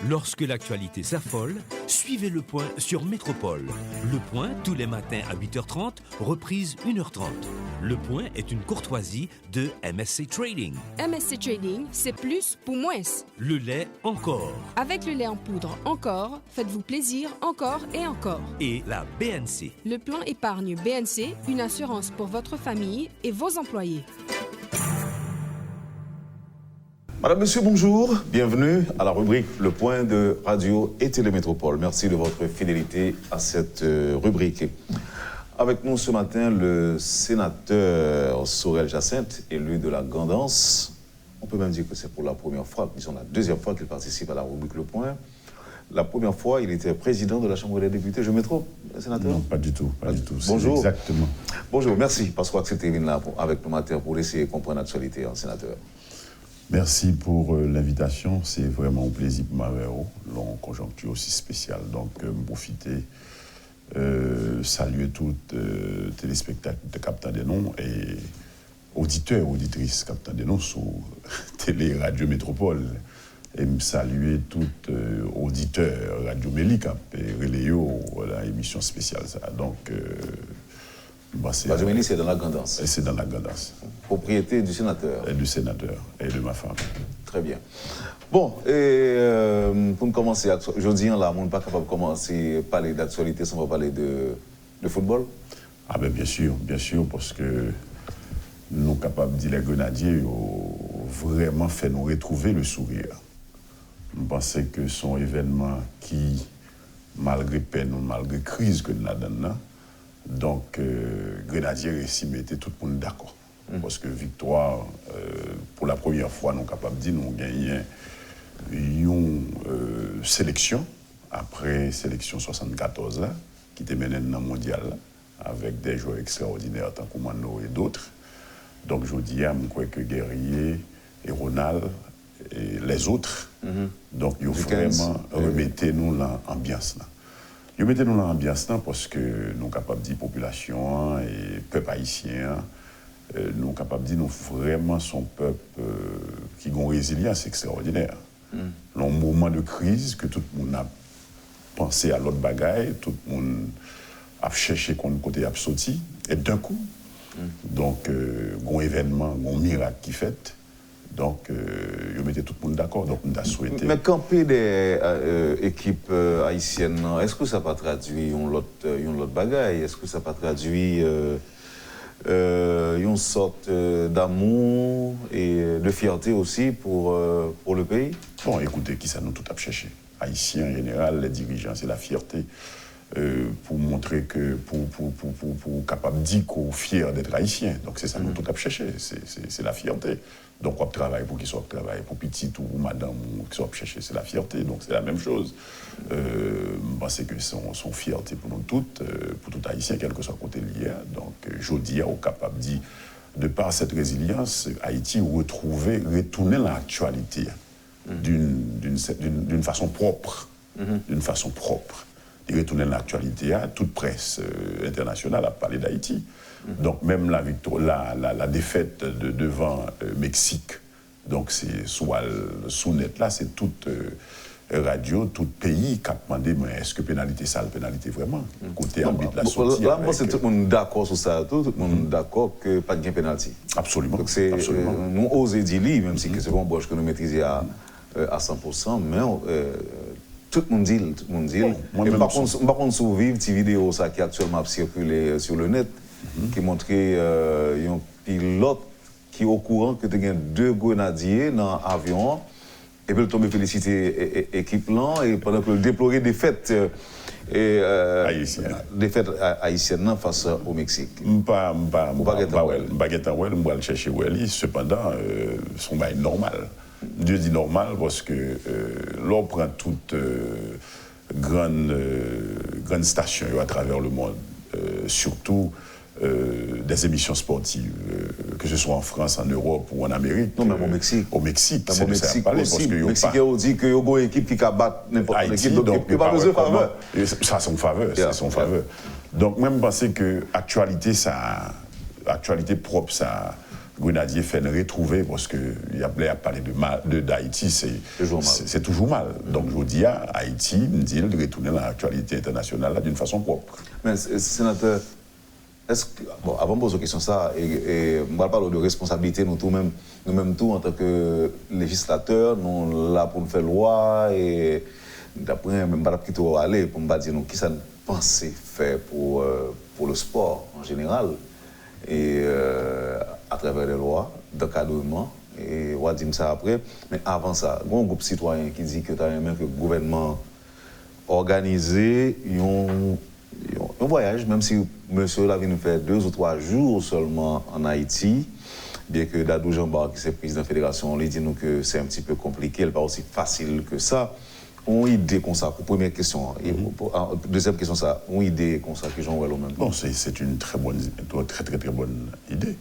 Lorsque l'actualité s'affole, suivez Le Point sur Métropole. Le Point, tous les matins à 8h30, reprise 1h30. Le Point est une courtoisie de MSC Trading. MSC Trading, c'est plus pour moins. Le lait encore. Avec le lait en poudre encore, faites-vous plaisir encore et encore. Et la BNC. Le plan épargne BNC, une assurance pour votre famille et vos employés. Madame, Monsieur, bonjour. Bienvenue à la rubrique Le Point de Radio et Télémétropole. Merci de votre fidélité à cette rubrique. Avec nous ce matin, le sénateur Sorel Jacinthe, élu de la Gandance. On peut même dire que c'est pour la première fois, disons la deuxième fois qu'il participe à la rubrique Le Point. La première fois, il était président de la Chambre des députés. Je me trompe, sénateur? Non, pas du tout, pas du tout. Bonjour. Exactement. Bonjour, merci parce que vous acceptez de venir là avec nous matin pour essayer de comprendre l'actualité, sénateur. Merci pour l'invitation. C'est vraiment un plaisir pour ma longue conjoncture aussi spéciale. Donc, profiter, saluer toutes téléspectateurs de Captain des Noms et auditeurs, auditrices Captain des Noms sur Télé Radio Métropole. Et me saluer toutes auditeurs Radio Mélicap et Reléo, la émission spéciale. Ça. Donc, Radio Méli, c'est dans la Gandance. C'est dans la Gandance. Propriété du sénateur. Et du sénateur et de ma femme. Très bien. Bon, et pour commencer, aujourd'hui, là, on n'est pas capable de commencer à parler d'actualité sans parler de football. Ah ben bien sûr, parce que nous sommes capables de dire les Grenadiers ont vraiment fait nous retrouver le sourire. Nous pensons que c'est un événement qui, malgré peine ou malgré crise que nous avons, donc Grenadiers réussi à mettre tout le monde d'accord. Parce que victoire, pour la première fois, nous sommes capables de dire nous avons gagné une sélection, après sélection 74, là, qui était menée dans le mondial, là, avec des joueurs extraordinaires, tant que Mano et d'autres. Donc je dis, je crois que Guerrier et Ronald et les autres, donc ils vraiment remettez-nous l'ambiance là. Ils mettez-nous l'ambiance là parce que nous sommes capables de dire population et peuple haïtien, nous sommes capables de dire nous vraiment son peuple qui a une résilience extraordinaire. Dans un moment de crise que tout le monde a pensé à l'autre bagaille, tout le monde a cherché qu'on côté absenti, et d'un coup, donc un événement, un miracle qui fait. Donc, ils mettaient tout le monde d'accord. Donc, on a souhaité. Mais camper des équipes haïtiennes, est-ce que ça n'a pas traduit une autre bagaille? Est-ce que ça n'a pas traduit une sorte d'amour et de fierté aussi pour le pays? Bon, écoutez, qui ça nous tout a cherché? Haïtiens en général, les dirigeants, c'est la fierté. Pour montrer que, pour capable de dire qu'on est fier d'être haïtien. Donc c'est ça nous tout a cherché, c'est la fierté. Donc on travaille pour qu'ils soient travail, pour petit ou madame, ou qu'ils soient cherché, c'est la fierté. Donc c'est la même chose. C'est que son fierté pour nous toutes, pour tout haïtien, quel que soit côté lié. Donc je dis au capable de dire, de par cette résilience, Haïti retourner l'actualité d'une façon propre. D'une façon propre. Il retourne dans l'actualité, toute presse internationale a parlé d'Haïti. Donc même la défaite devant Mexique, donc c'est sous net là, c'est toute radio, tout pays qui a demandé, mais est-ce que pénalité ça, la pénalité vraiment? Côté arbitre la sortie. Là, moi, c'est tout le monde d'accord sur ça, tout le monde d'accord que pas de pénalité. Absolument. Donc c'est, nous osons dire, même si c'est pas un broche que nous maîtrisons à 100%, mais tout le monde dit. Et par contre, survivre une petite vidéo ça, qui a actuellement circulé sur le net, qui montrait un pilote qui est au courant que tu as deux grenadiers dans l'avion, et puis il tombe féliciter l'équipe là, et pendant que déplorer des fêtes haïtiennes face au Mexique. Je vais chercher Welly, cependant, son bail normal. Dieu dit normal parce que l'on prend toute grande station à travers le monde, surtout des émissions sportives, que ce soit en France, en Europe ou en Amérique. Non, même au Mexique. Au Mexique, c'est de ça à parler. Parce que les Mexicains ont dit qu'il y a une équipe qui bat n'importe quelle équipe, donc il n'y a pas besoin de faveur. Ça, c'est son faveur, c'est son faveur. Donc, même penser que l'actualité propre, ça Grenadier fait retrouver, parce qu'il y a parlé d'Haïti, c'est toujours mal. Donc je dis à Haïti, de retourner dans l'actualité internationale d'une façon propre. Mais, sénateur, est-ce que, bon, avant de poser la question ça, et on va parler de responsabilité, nous-mêmes tout en tant que législateurs, nous là pour nous faire loi, et d'après, même pas plutôt aller, pour me dire, qui ça nous pensait faire pour le sport en général, et à travers les lois d'encadrement, et on va dire ça après. Mais avant ça, il y a un groupe citoyen qui dit que tu as même que le gouvernement organisé un voyage, même si monsieur là vient nous faire 2 ou 3 jours seulement en Haïti, bien que Dadou Jean-Bar, qui est président de la fédération, on lui dit nous que c'est un petit peu compliqué, elle n'est pas aussi facile que ça. On a une idée comme ça, pour première question. Et deuxième question, ça, on a une idée comme ça que Jean Ouello même. Bon, c'est une très bonne idée.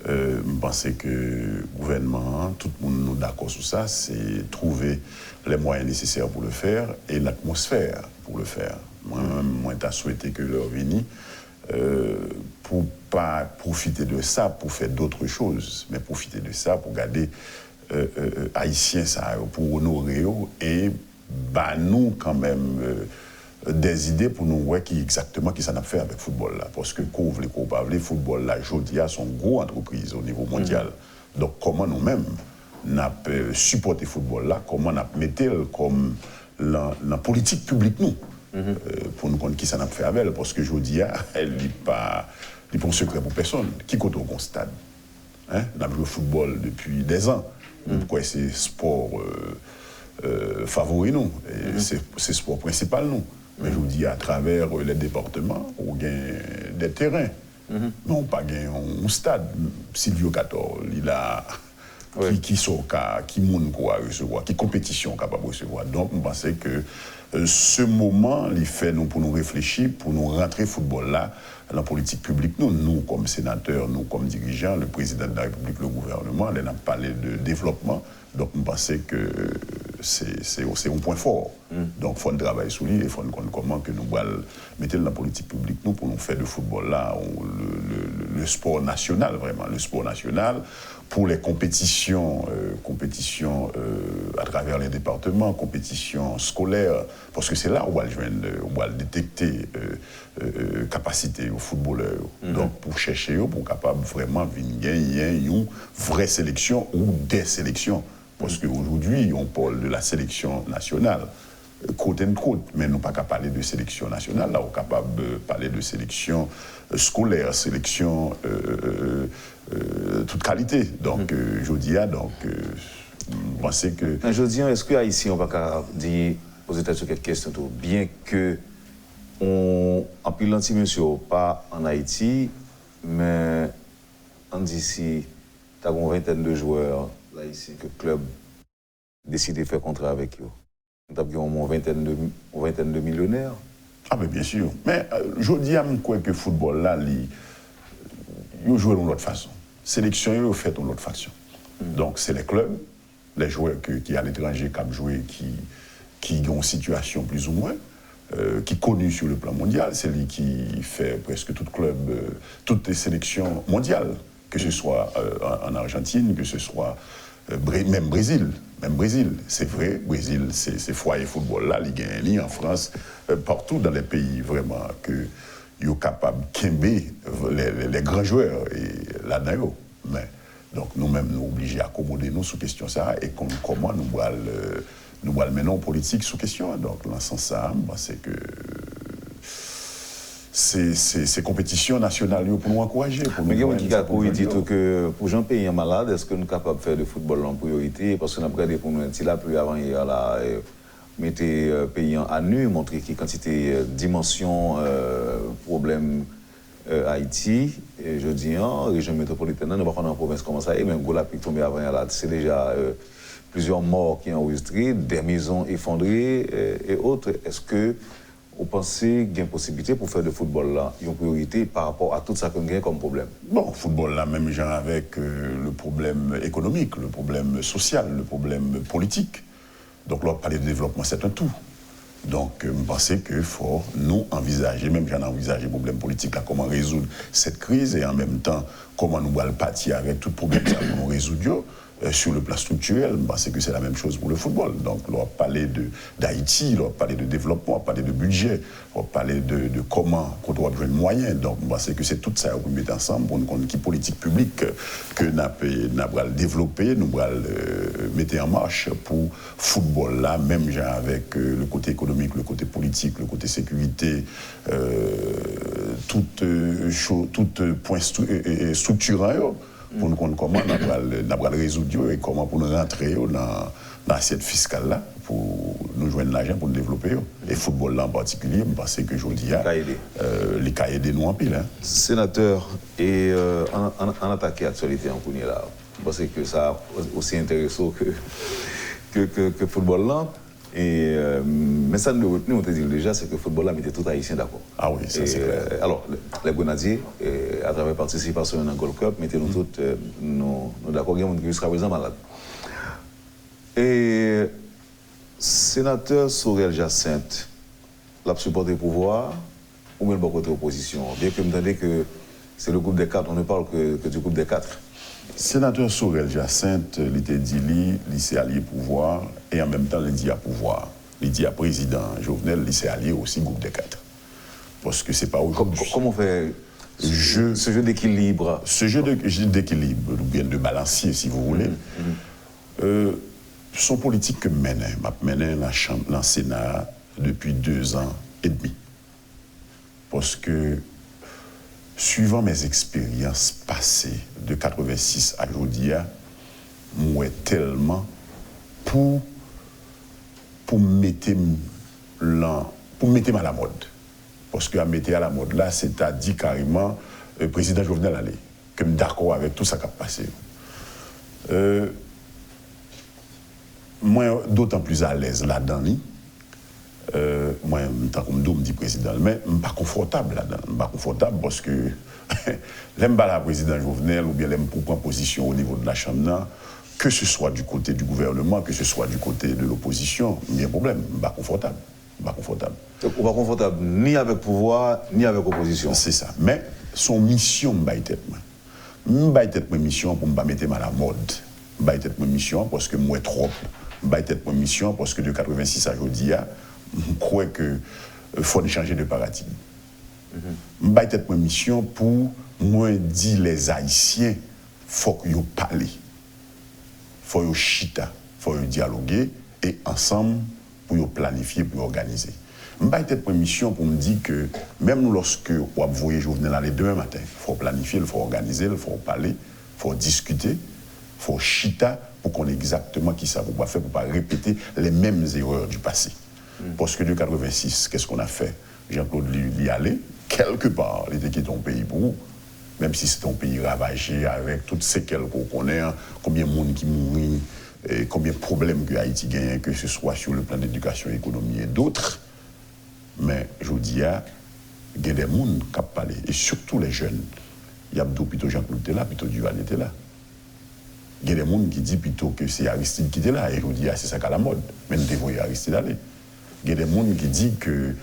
Je pense que le gouvernement, tout le monde est d'accord sur ça, c'est trouver les moyens nécessaires pour le faire et l'atmosphère pour le faire. Moi, j'ai souhaité que leur vienne pour ne pas profiter de ça pour faire d'autres choses, mais profiter de ça pour garder Haïtiens, ça, pour honorer et nous, quand même, des idées pour nous voir exactement qui ça a fait avec le football là. Parce que le football là, aujourd'hui, sont une grosse entreprise au niveau mondial. Donc, comment nous-mêmes, nous supporter le football là, comment nous mettons comme la politique publique nous, pour nous connaître qui ça a fait avec elle. Parce que aujourd'hui, elle n'est pas un secret pour personne. Qui compte au stade? On a joué au football depuis des ans. Pourquoi c'est sport favori nous? C'est sport principal nous. Mais je vous dis, à travers les départements, on gagne des terrains. Mais on n'a pas gagné un stade. Silvio 14, il a qui monde quoi recevoir, qui compétition capable de recevoir. Donc, on pensait que ce moment, il fait nous pour nous réfléchir, pour nous rentrer football là, dans la politique publique. Nous comme sénateurs, nous comme dirigeants, le président de la République, le gouvernement, on a parlé de développement. Donc, on pensait que c'est un point fort. Donc, il faut travailler sur lui, il faut comprendre comment que nous allons mettre dans la politique publique nous, pour nous faire du football là, le sport national, vraiment, le sport national, pour les compétitions, à travers les départements, compétitions scolaires, parce que c'est là où on va détecter capacité aux footballeurs. Donc, pour chercher, pour capable vraiment gagner une vraie sélection ou des sélections. Parce qu'aujourd'hui, on parle de la sélection nationale, côte and côte, mais nous pas qu'à parler de sélection nationale, là, on est capable de parler de sélection scolaire, sélection toute qualité. Donc, je dis, je pense que... Je dis, est-ce qu'ici, on va dire, poser sur quelques questions, bien que en pilant monsieur, pas en Haïti, mais en d'ici, tu as une vingtaine de joueurs là ici que le club décide de faire contrat avec eux. Nous avons une vingtaine de millionnaires. Ah mais bien sûr. Mais je dis à moi que le football là, il joue de l'autre façon. Sélection, il fait de l'autre façon. Donc c'est les clubs, les joueurs qui sont à l'étranger, qui ont joué, qui ont une situation plus ou moins, qui sont connus sur le plan mondial. C'est lui qui fait presque tout club, toutes les sélections mondiales, que ce soit en Argentine, que ce soit même Brésil. C'est vrai, Brésil, c'est foyer football là, Ligue 1, en France, partout dans les pays vraiment que ils sont capables de quimber les grands joueurs et là-dedans. Mais donc nous-mêmes nous obligés à accommoder nous sous question ça et comment nous allons mener en politique sous question. Donc dans ce sens ça, c'est que c'est compétition nationale pour nous encourager. Mais il y a qui a dit que pour un pays malade, est-ce que nous sommes capables de faire du football en priorité? Parce que nous avons regardé pour nous, là, plus avant hier, là, mettez pays à nu, montrer quelle quantité, dimension, problème Haïti. Et je dis, région métropolitaine, nous ne pas dans la province comme ça, et même Gola qui tombé avant là, c'est déjà plusieurs morts qui sont enregistrés, des maisons effondrées et autres. Est-ce que vous pensez qu'il y a une possibilité pour faire du football là, une priorité par rapport à tout ça qu'on gagne comme problème? Bon, football là, même genre avec le problème économique, le problème social, le problème politique. Donc là, parler de développement, c'est un tout. Donc, je pense qu'il faut nous envisager, même j'en ai envisagé le problème politique, là, comment résoudre cette crise et en même temps, comment nous allons partir avec tout problème pour nous résoudre. Sur le plan structurel, c'est que c'est la même chose pour le football. Donc, on va parler d'Haïti, on va parler de développement, on va parler de budget, on va parler de comment on doit jouer de moyens. Donc, c'est que c'est tout ça qu'on met ensemble pour une politique publique que nous allons développer, nous allons mettre en marche pour le football là, même genre avec le côté économique, le côté politique, le côté sécurité, tout point structurant. Pour nous comprendre comment nous allons résoudre et comment pour nous rentrer dans l'assiette fiscale-là, pour nous joindre l'argent, pour nous développer. Et le football là en particulier, parce que je dis, les cas aidés nous en pile. Sénateur, et en attaquer l'actualité en Kounia là, parce que ça aussi intéressant que le football là. Mais ça nous retenait, on te dit déjà, c'est que le football là mettait tout haïtien d'accord. Ah oui, ça c'est clair. Alors, les Grenadiers, à travers participation dans le Gold Cup, mettaient nous tous nous d'accord, il y a un monde qui sera présent malade. Et sénateur Sorel Jacinthe, l'a supporté le pouvoir, ou même le côté opposition, bien que vous entendez que c'est le groupe des 4, on ne parle que du groupe des 4. Sénateur Sorel Jacinthe, il était dit, il s'est allié pouvoir, et en même temps, il dit à pouvoir. Il dit à président Jovenel, il s'est allié aussi groupe des 4. Parce que c'est pas aujourd'hui. Comment on fait ce jeu d'équilibre? Ce jeu d'équilibre, ou bien de balancier, si vous voulez, son politique que mène dans le Sénat depuis 2 ans et demi. Parce que, suivant mes expériences passées de 86 à aujourd'hui, moi tellement pour mettre à la mode. Parce que à mettre à la mode là, c'est-à-dire carrément le président Jovenel allait, que je suis d'accord avec tout ça qui a passé. Moi, d'autant plus à l'aise là-dedans. Moi, comme me dit président, mais je ne suis pas confortable là-dedans. Je ne suis pas confortable parce que j'aime pas la président Jovenel ou bien j'aime pour prendre position au niveau de la Chambre, que ce soit du côté du gouvernement, que ce soit du côté de l'opposition, il y a un problème. Je ne suis pas confortable. Donc, on va confortable ni avec pouvoir, ni avec opposition. C'est ça. Mais son mission, je ne vais pas mission pour me mettre à la mode. Je vais pas mission parce que moi trop. Je vais pas mission parce que de 86 à aujourd'hui, je crois qu'il faut changer de paradigme. Je vais pas mission pour moi dire les Haïtiens, il faut qu'ils parlent. Il faut qu'ils chita, il faut qu'ils dialoguer et ensemble pour planifier, pour organiser. Je vais pas mission pour me dire que même lorsque vous voyez Jovenel aller demain matin, il faut planifier, il faut organiser, il faut parler, il faut discuter, il faut chita pour qu'on ait exactement qui ça va faire pour ne pas répéter les mêmes erreurs du passé. Parce que de 86, qu'est-ce qu'on a fait? Jean-Claude y allait, quelque part, il était quitté ton pays pour vous. Même si c'est un pays ravagé avec toutes ces séquelles qu'on connaît, combien de monde qui mourit, combien de problèmes que Haïti gagne, que ce soit sur le plan d'éducation, économie et d'autres. Mais je vous dis, il y a des gens qui parlent, et surtout les jeunes. Il y a plutôt Jean-Claude était là, plutôt Duval était là. Il y a des gens qui disent plutôt que c'est Aristide qui était là, et je vous dis, c'est ça qu'à la mode. Mais nous devons Aristide aller. Il y a des gens qui disent que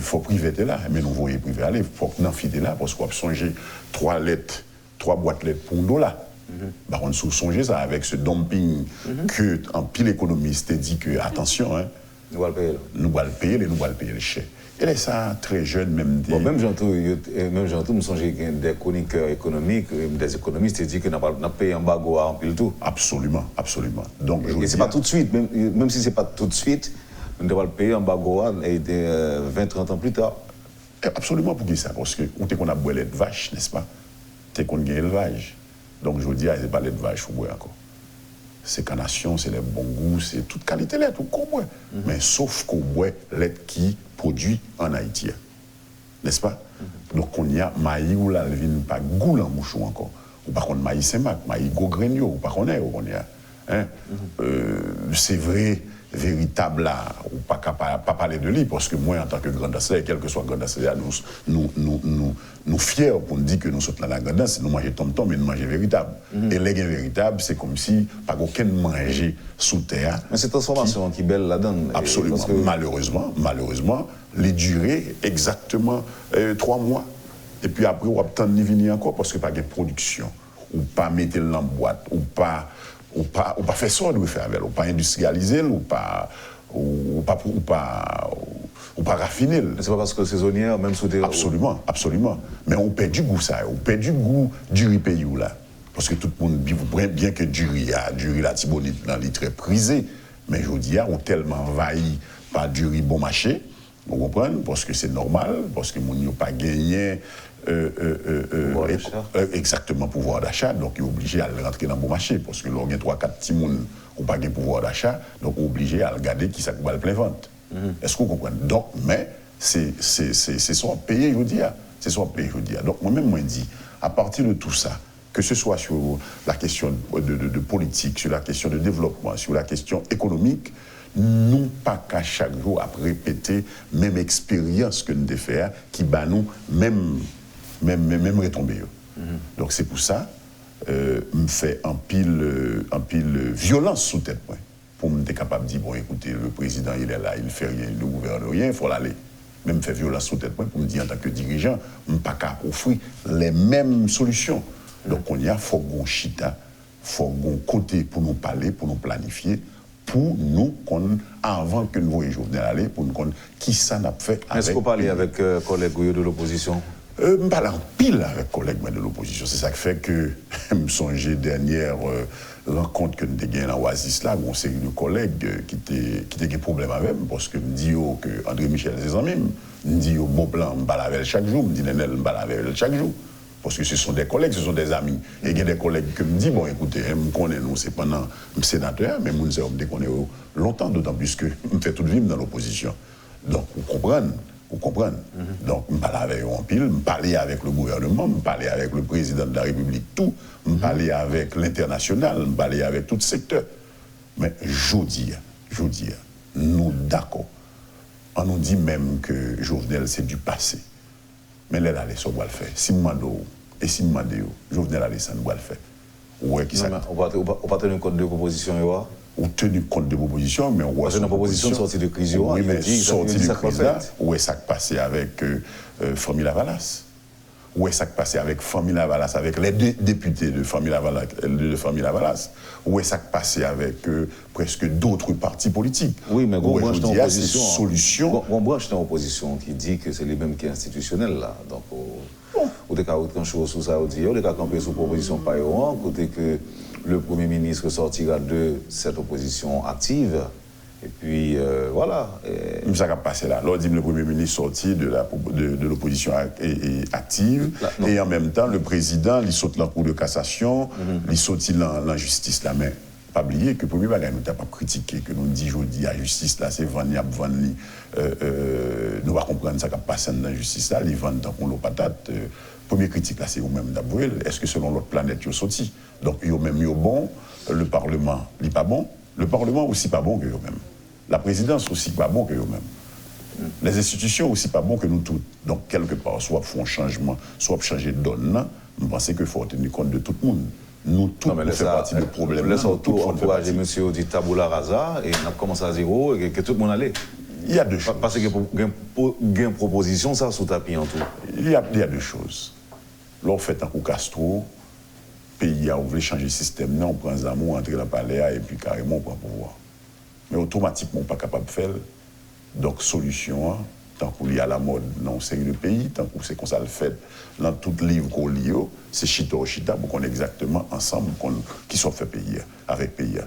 faut privé être là, mais nous voyons privé aller, il faut que nous filer là, parce qu'on a songé 3 boîtes lettres pour $1. Par contre, si vous songez ça avec ce dumping que en pile économiste dit que, attention, hein, nous allons payer le chèque. Et là, ça, très jeune, même des... Bon, même j'entends, nous songez des chroniqueurs économiques, des économistes, qui disent que nous n'avons payé un bagot en pile tout. Absolument. Donc, et ce n'est pas tout de suite, même si ce n'est pas tout de suite, nous devons le payer en bagot 20-30 ans plus tard. Absolument, pour qui ça? Parce qu'on a boire lait de vache, n'est-ce pas? C'est qu'on gagne l'élevage. Donc, je vous dis, ce n'est pas lait de vache, il faut boire encore. C'est canation, c'est les bons goûts, c'est toute qualité lait, tout qu'on boit. Mais sauf qu'on boit lait qui produit en Haïti. N'est-ce pas? Donc, on y a maïs ou là, il vient pas goût en bouchon encore. Ou par contre, maïs c'est mac, maïs go grenio, ou par contre, on y a. Hein? C'est vrai, véritable là, ou pas parler de lui, parce que moi, en tant que grand danseur, quel que soit grand danseur, nous fiers pour nous dire que nous sommes dans la grande danse, nous mangeons tom-tom, mais nous mangeons véritable. Et les gains véritables, c'est comme si pas aucun manger sous terre. Mais cette transformation qui est belle là-dedans. Absolument. Que... Malheureusement, les durées exactement 3 mois. Et puis après, on va attendre de venir encore parce que pas de production, ou pas mettre dans la boîte, ou pas faire ça, ou faire avec, ou pas industrialiser, ou pas raffiner. C'est pas parce que saisonnière, même sous des... Absolument. Mais on perd du goût, ça. On perd du goût du riz pays là. Parce que tout le monde dit bien que du riz là, Tibonite, dans les très prisé. Mais je vous dis, on est tellement envahi par du riz bon marché, vous comprenez? Parce que c'est normal, parce que les gens n'ont pas gagné exactement pouvoir d'achat, donc ils sont obligés à rentrer dans le bon marché. Parce que l'on a 3-4 petits gens qui n'ont pas de pouvoir d'achat, donc ils sont obligés à regarder qui ça va le plein vente. Est-ce que vous comprenez? Donc, mais c'est son pays, je vous dis. C'est son pays, je vous dis. Donc, moi-même, je dis, à partir de tout ça, que ce soit sur la question de politique, sur la question de développement, sur la question économique, nous pas qu'à chaque jour à répéter même expérience que nous devons faire, qui bat nous même retomber. Donc c'est pour ça, me fait un pile violence sous tête pour me être capable de dire bon écoutez le président il est là, il fait rien, le gouvernement rien, il faut l'aller. Même faire violence sous tête pour me dire en tant que dirigeant, me pas qu'à offrir les mêmes solutions. Donc on y a faut qu'on chita, faut qu'on côté pour nous parler, pour nous planifier. Pour nous, avant que nous voyions Jovenel aller, pour nous qui ça n'a fait avec... Est-ce que vous parlez avec collègues de l'opposition? Je parle en pile avec collègues de l'opposition. C'est ça qui fait que je me songeais dernière rencontre que nous avons gagnée dans Oasis là, où on s'est eu de collègues qui étaient des problèmes avec moi, parce que me dit que André Michel c'est amis, me dit bon plan, me parle avec chaque jour, me dit Nenel, me parle avec chaque jour. Parce que ce sont des collègues, ce sont des amis. Et il y a des collègues qui me disent, bon, écoutez, je connais nous, c'est pendant un sénateur, mais je me connais longtemps, d'autant plus que je me fais toute vie dans l'opposition. Donc, vous comprenez. Donc, je me parle avec eux en pile, je me parle avec le gouvernement, je me parle avec le président de la République, tout. Je me parle avec l'international, je me parle avec tout secteur. Mais je dis, nous d'accord. On nous dit même que Jovenel, c'est du passé. Mais là, ça va le faire. Si je demande, Jovenel aller, ça va le faire. Ouais, qui ça? On va tenir compte de propositions, on tenir compte de propositions, mais on voit... Parce que une proposition de sortie de crise, oui, mais sortie de crise là, où est ça qui passait avec Famille Lavalas? Où est ça qui passait avec Famille Lavalas, avec les députés de Famille Lavalas? Où est ça qui passait avec presque d'autres partis politiques? Oui, mais on branche dans l'opposition. Solution. On branche dans l'opposition qui dit que c'est les mêmes qui sont institutionnels là. Donc, ou des cas où quelque chose sous ça, ou des cas campés sous proposition par eux, côté que le Premier ministre sortira de cette opposition active. Et puis, voilà. Ça va passer là. Là, le Premier ministre sorti de l'opposition active, et en même temps, le président, il saute dans la Cour de cassation, il saute dans la justice là. Mais pas oublier que le Premier ministre nous n'a pas critiqué, que nous dit aujourd'hui la justice là, c'est Vanni. Nous va comprendre ça qui passe dans la justice là, ils vendent dans l'eau patate. Première critique là, c'est vous-même d'abord. Est-ce que selon l'autre planète, ils sont sortis? Donc, ils ont même bon, le Parlement, il n'est pas bon. Le Parlement aussi pas bon que eux-mêmes. La présidence aussi pas bon que eux-mêmes. Les institutions aussi pas bon que nous toutes. Donc, quelque part, soit font changement, soit changer de donne, je pense qu'il faut tenir compte de tout le monde. Nous, tous, on fait partie du problème. Laisse encourager monsieur du tabula rasa et on a commencé à zéro et que tout le monde allait. Il y a deux choses. Parce qu'il y a une proposition, ça, sous tapis en tout. Il y a deux choses. Là, on fait un coup Castro, pays a voulu changer le système, on prend les amours, on entre dans le palais et puis carrément on prend le pouvoir. Mais automatiquement, on n'est pas capable de faire. Donc, solution, tant qu'on lit à la mode dans une série de pays, tant qu'on sait qu'on ça le fait dans tout livre qu'on lit, c'est chita pour qu'on ait exactement ensemble qui soit fait pays avec pays.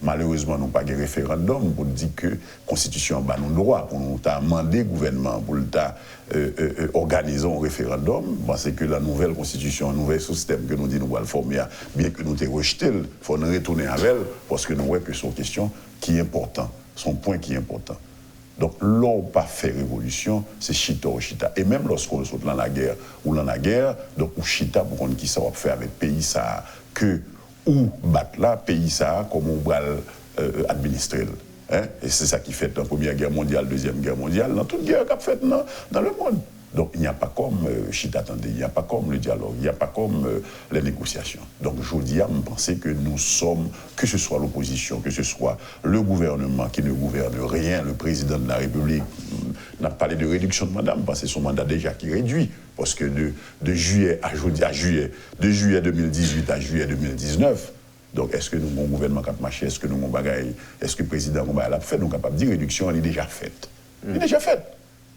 Malheureusement, nous n'avons pas de référendum pour dire que la Constitution a nous droit, pour nous demander au gouvernement, pour organiser un référendum, parce que la nouvelle Constitution, un nouvel système que nous disons nous allons former, bien que nous ayons rejeté, il faut nous retourner avec elle, parce que nous voyons que c'est une question qui est importante, son point qui est important. Donc, là où pas faire révolution, c'est chita ou chita. Et même lorsqu'on saute dans la guerre, donc ou chita pour qu'on qui ça va faire avec pays ça, que ou battre là, pays ça, comme on va administrer. Hein? Et c'est ça qui fait dans la Première Guerre mondiale, Deuxième Guerre mondiale, dans toute guerre qu'a fait dans le monde. Donc il n'y a pas comme Chita Tandé, il n'y a pas comme le dialogue, il n'y a pas comme les négociations. Donc je dis à me penser que nous sommes, que ce soit l'opposition, que ce soit le gouvernement qui ne gouverne rien, le président de la République n'a pas parlé de réduction de mandat, parce que c'est son mandat déjà qui réduit. Parce que de juillet à juillet, de juillet 2018 à juillet 2019, donc est-ce que nous avons un gouvernement qui a marché, est-ce que nous avons un bagaille, est-ce que le président a fait, nous sommes capables de dire réduction, elle est déjà faite. Elle est déjà faite.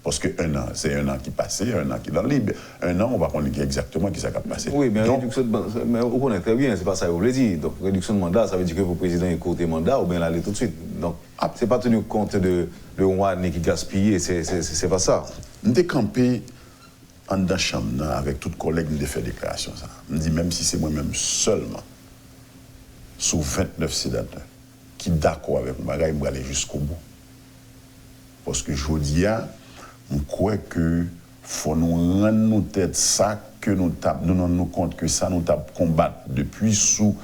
Parce qu'un an, c'est un an qui passait, un an qui est dans le libre. Un an, on va connaître exactement qui ça va passer. Oui, mais réduction de mandat, mais vous connaissez très bien, c'est pas ça que vous voulez dire. Donc, réduction de mandat, ça veut dire que le président est courté mandat ou bien l'aller tout de suite. Donc, c'est pas tenu compte de roi qui gaspille, c'est pas ça. Nous sommes campés en dans la chambre avec tous les collègues, nous avons fait des déclarations. Je me dis, même si c'est moi-même seulement, sur 29 sénateurs, qui sont d'accord avec moi, je vais aller jusqu'au bout. Parce que je dis, je crois que faut nous rendre nos têtes ça que nous nous compte que ça nous tape combattre depuis sous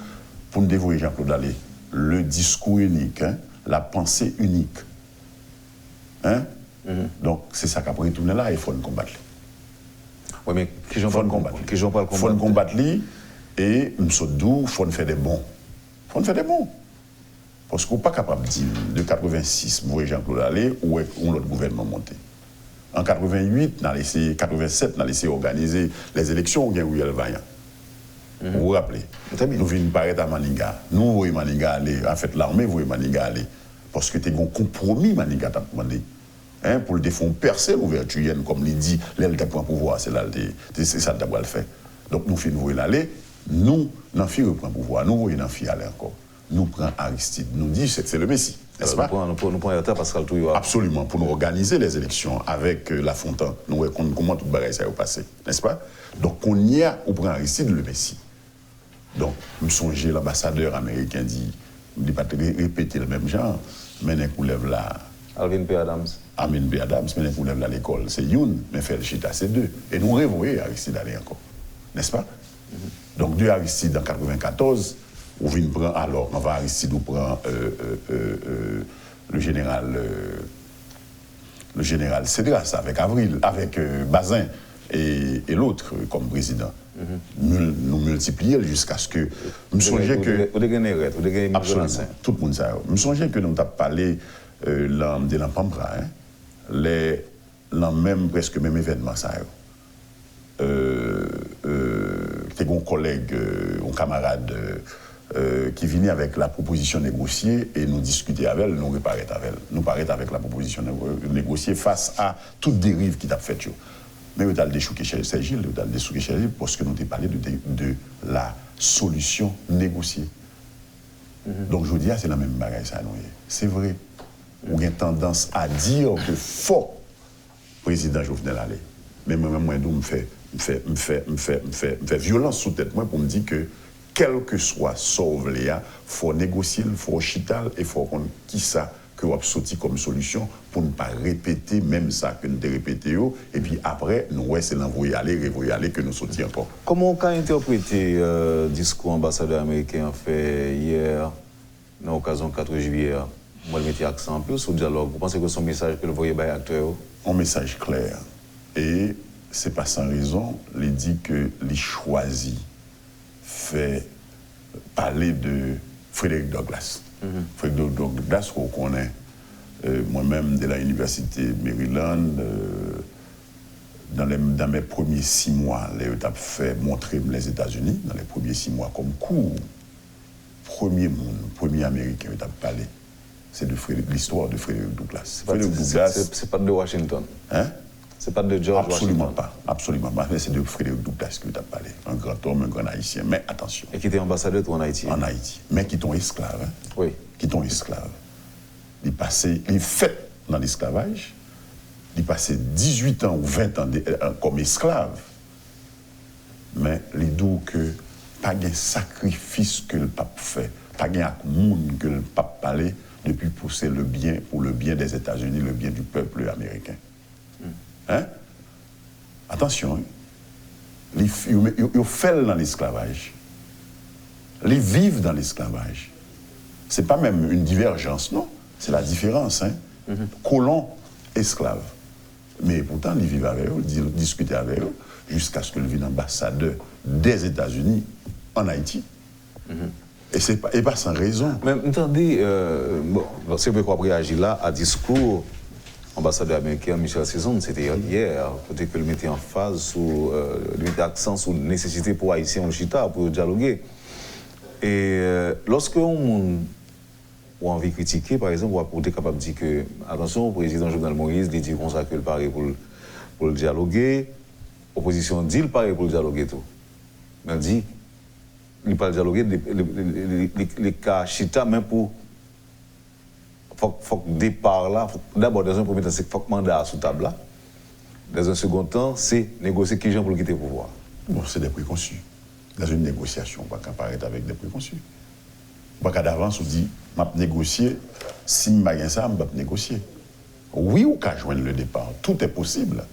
pour nous dévorer Jean-Claude Allais le discours unique, hein, la pensée unique. Hein? Donc c'est ça qu'après retourner là, il faut nous combattre. Oui, mais qui j'en parle combattre? Qui j'en parle combattre? Il faut nous combattre et nous sommes doux, il faut nous faire des bons. Il faut nous faire des bons. Parce qu'on n'est pas capable de dire de 86, vous voyez Jean-Claude Allais ou l'autre gouvernement monté. En 88, 87, on a laissé organiser les élections, on a eu Vaillant. Vous vous rappelez? Nous venons paraître à Maninga. Nous voyons Maninga aller. En fait, l'armée voyait Maninga aller. Parce que tu as un compromis, Maninga t'a demandé. Hein, pour le défendre percer l'ouverture, comme il dit, l'aile de pouvoir, c'est ça que tu le faire. Donc nous faisons aller. Nous, n'en faisons pas pouvoir. Nous voyons n'en faisons aller encore. Nous prenons Aristide. Nous disons que c'est le Messie. N'est-ce pas? Nous prenons Pascal Touillou. Absolument, pour nous organiser les élections avec La Fontaine, nous voyons comment tout le bagage ça va passer, n'est-ce pas? Donc on y a, on prend Aristide le Messie. Donc, je me songeais, l'ambassadeur américain dit, je ne dis pas répéter le même genre, mais un coup lève là. Alvin P. Adams. Alvin P. Adams, mais un coup lève là l'école, c'est Youn, mais fait le chita, c'est deux. Et nous révoyons Aristide aller encore, n'est-ce pas? Donc, de Aristide en 1994, on vient prendre, alors, on va Aristide, on prend le général Cédras avec Avril, avec Bazin et l'autre comme président. Nous multiplions jusqu'à ce que. Je me souviens que. Absolument, tout le monde sait. Je me souviens que nous avons parlé de l'Ampambra, même presque même événement. Ça. C'était un collègue, un camarade qui venait avec la proposition négociée et nous discuter avec elle, nous réparer avec elle. Nous paraître avec la proposition négociée face à toute dérive qui t'a fait. Mais nous avons déchouqué chez Gilles, nous avons déchouqué chez Gilles parce que nous avons parlé de la solution négociée. Donc je vous dis, c'est la même bagaille, ça. C'est vrai. On a tendance à dire que fort président Jovenel Allais. Mais moi-même, me fait violence sous tête moi pour me dire que quel que soit sauve Léa, il faut négocier, il faut chital et il faut qu'on qui ça que vous sorti comme solution pour ne pas répéter même ça que nous avons répété. Et puis après, nous, c'est l'envoyer aller que nous sortions encore. Comment on a interprété le discours ambassadeur américain fait hier, dans l'occasion 4 juillet? Moi, je mettais accent en plus au dialogue. Vous pensez que son message que le voyez par acteur? Un message clair. Et ce n'est pas sans raison, il dit que les choisit fait parler de Frédéric Douglass. Frédéric Douglass, qu'on connaît moi-même de l'université Maryland, dans mes premiers 6 mois, j'ai fait montrer les États-Unis, dans les premiers 6 mois, comme cours. Premier Américain qui a parlé, c'est de l'histoire de Frédéric Douglass. C'est pas de Washington. Hein? C'est pas de George absolument Washington. Absolument pas. Mais c'est de Frédéric Douglass que tu as parlé. Un grand homme, un grand haïtien. Mais attention. Et qui était ambassadeur en Haïti. En Haïti. Mais qui sont esclaves. Hein? Oui. Qui sont esclaves. Il fait dans l'esclavage. Il passé 18 ans ou 20 ans comme esclave. Mais il dit que pas de sacrifice que le pape fait, pas de monde que le pape parlait depuis pousser le bien pour le bien des États-Unis, le bien du peuple américain. Hein? Attention, ils font dans l'esclavage. Ils vivent dans l'esclavage. Ce n'est pas même une divergence, non? C'est la différence, hein. Colon, esclave. Mais pourtant, ils vivent avec eux, ils discutent avec eux, jusqu'à ce que le vienne ambassadeur des États-Unis en Haïti. Et pas sans raison. Mais attendez, c'est vrai qu'on réagit là à discours ambassadeur américain Michel Cizon, c'était hier, côté que le mettait en phase, le mettait accent sur la nécessité pour Haïtiens au Chita, pour dialoguer. Et lorsque on a envie de critiquer, par exemple, on est capable de dire que, attention, le président Jovenel Moïse dit qu'on ça que le paraît pour le dialoguer, l'opposition dit le paraît pour le dialoguer tout. Mais elle dit, il parle de dialoguer les cas Chita, même pour. Faut que départ là, d'abord, dans un premier temps, c'est faut que mandat sous table là. Dans un second temps, c'est négocier qui gens pour quitter le pouvoir. Bon, c'est des préconçus. Dans une négociation, on ne va pas apparaître avec des préconçus. On va d'avance, on dit, je vais négocier, si je n'ai pas ça, je vais négocier. Oui, ou qu'à joindre le départ, tout est possible.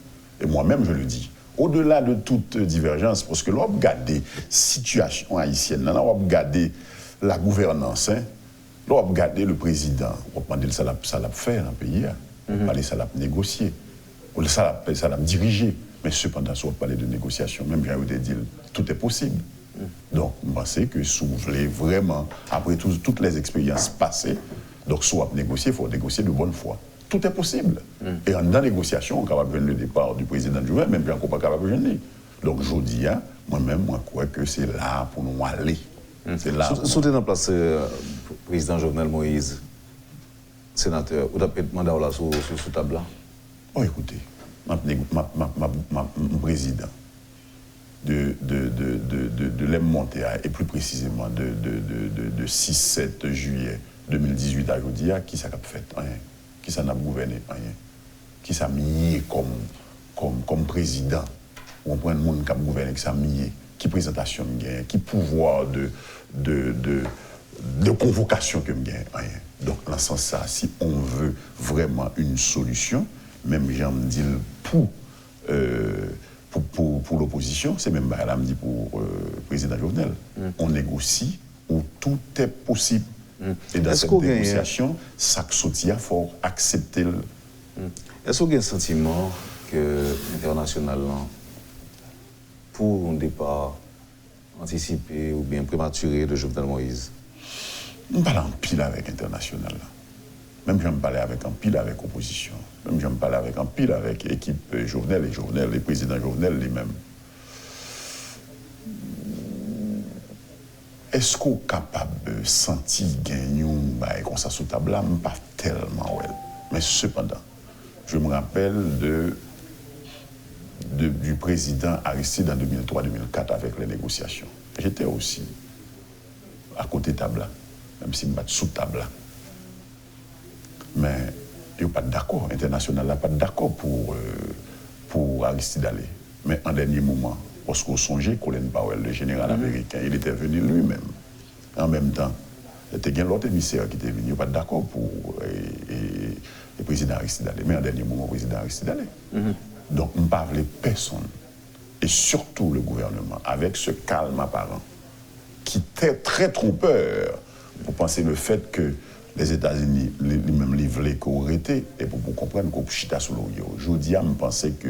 Et moi-même, je le dis. Au-delà de toute divergence, parce que l'on regarde la situation haïtienne, on regarde la gouvernance, hein, on regarde le président, on va demander ça l'a fait dans le pays, on va parler ça l'a négocier, ça l'a diriger. Mais cependant, si on parler de négociation, même j'ai eu des deals, tout est possible. Donc, je pense que si vous voulez vraiment, après toutes les expériences passées, donc soit négocier, il faut négocier de bonne foi. Tout est possible. Et dans la négociation, on est capable de venir le départ du président Jovenel, même si on n'est pas capable de venir. Donc, je dis, moi-même, moi, je crois que c'est là pour nous aller. C'est là. Sous en place, président Jovenel Moïse, sénateur, ou t'as mandat là sous table là? Oh, écoutez, mon président de l'M Montéa, et plus précisément de 6-7 juillet 2018 à aujourd'hui, qui ça a fait? Rien. Qui ça n'a gouverné? Rien. Qui ça a mis comme président? On prend le monde qui a gouverné, qui ça a mis, qui présentation me gagne, qui pouvoir de convocation que me gagne? Rien. Donc, dans ce sens-là, si on veut vraiment une solution, même j'en me dis pour l'opposition, c'est même là me dit pour le président Jovenel. On négocie où tout est possible. Et dans cette négociation, ça il faut accepter. Est-ce que vous avez un sentiment que l'international, pour un départ anticipé ou bien prématuré de Jovenel Moïse? On parle en pile avec l'international. Même je me parlais avec un pile avec l'opposition. Même je me parlais avec un pile avec l'équipe Jovenel et Jovenel, les présidents Jovenel les-mêmes. Est-ce qu'on est capable de sentir gagner comme ça sous table là? Pas tellement, ouais. Mais cependant, je me rappelle du président Aristide en 2003-2004 avec les négociations. J'étais aussi à côté de table là, même si je me bats sous table là. Mais il n'y a pas d'accord, international n'a pas d'accord pour Aristide aller. Mais en dernier moment, parce qu'on songeait Colin Powell, le général américain, il était venu lui-même. En même temps, il y a l'autre émissaire qui était venu, il n'y a pas d'accord pour le président Aristide aller. Mais en dernier moment, le président Aristide aller. Donc, on ne parlait personne, et surtout le gouvernement, avec ce calme apparent, qui était très trompeur pour penser le fait que les États-Unis, même les voulaient qu'on arrêtait, et pour comprendre qu'on chita sur l'eau. Je dis, je pensais que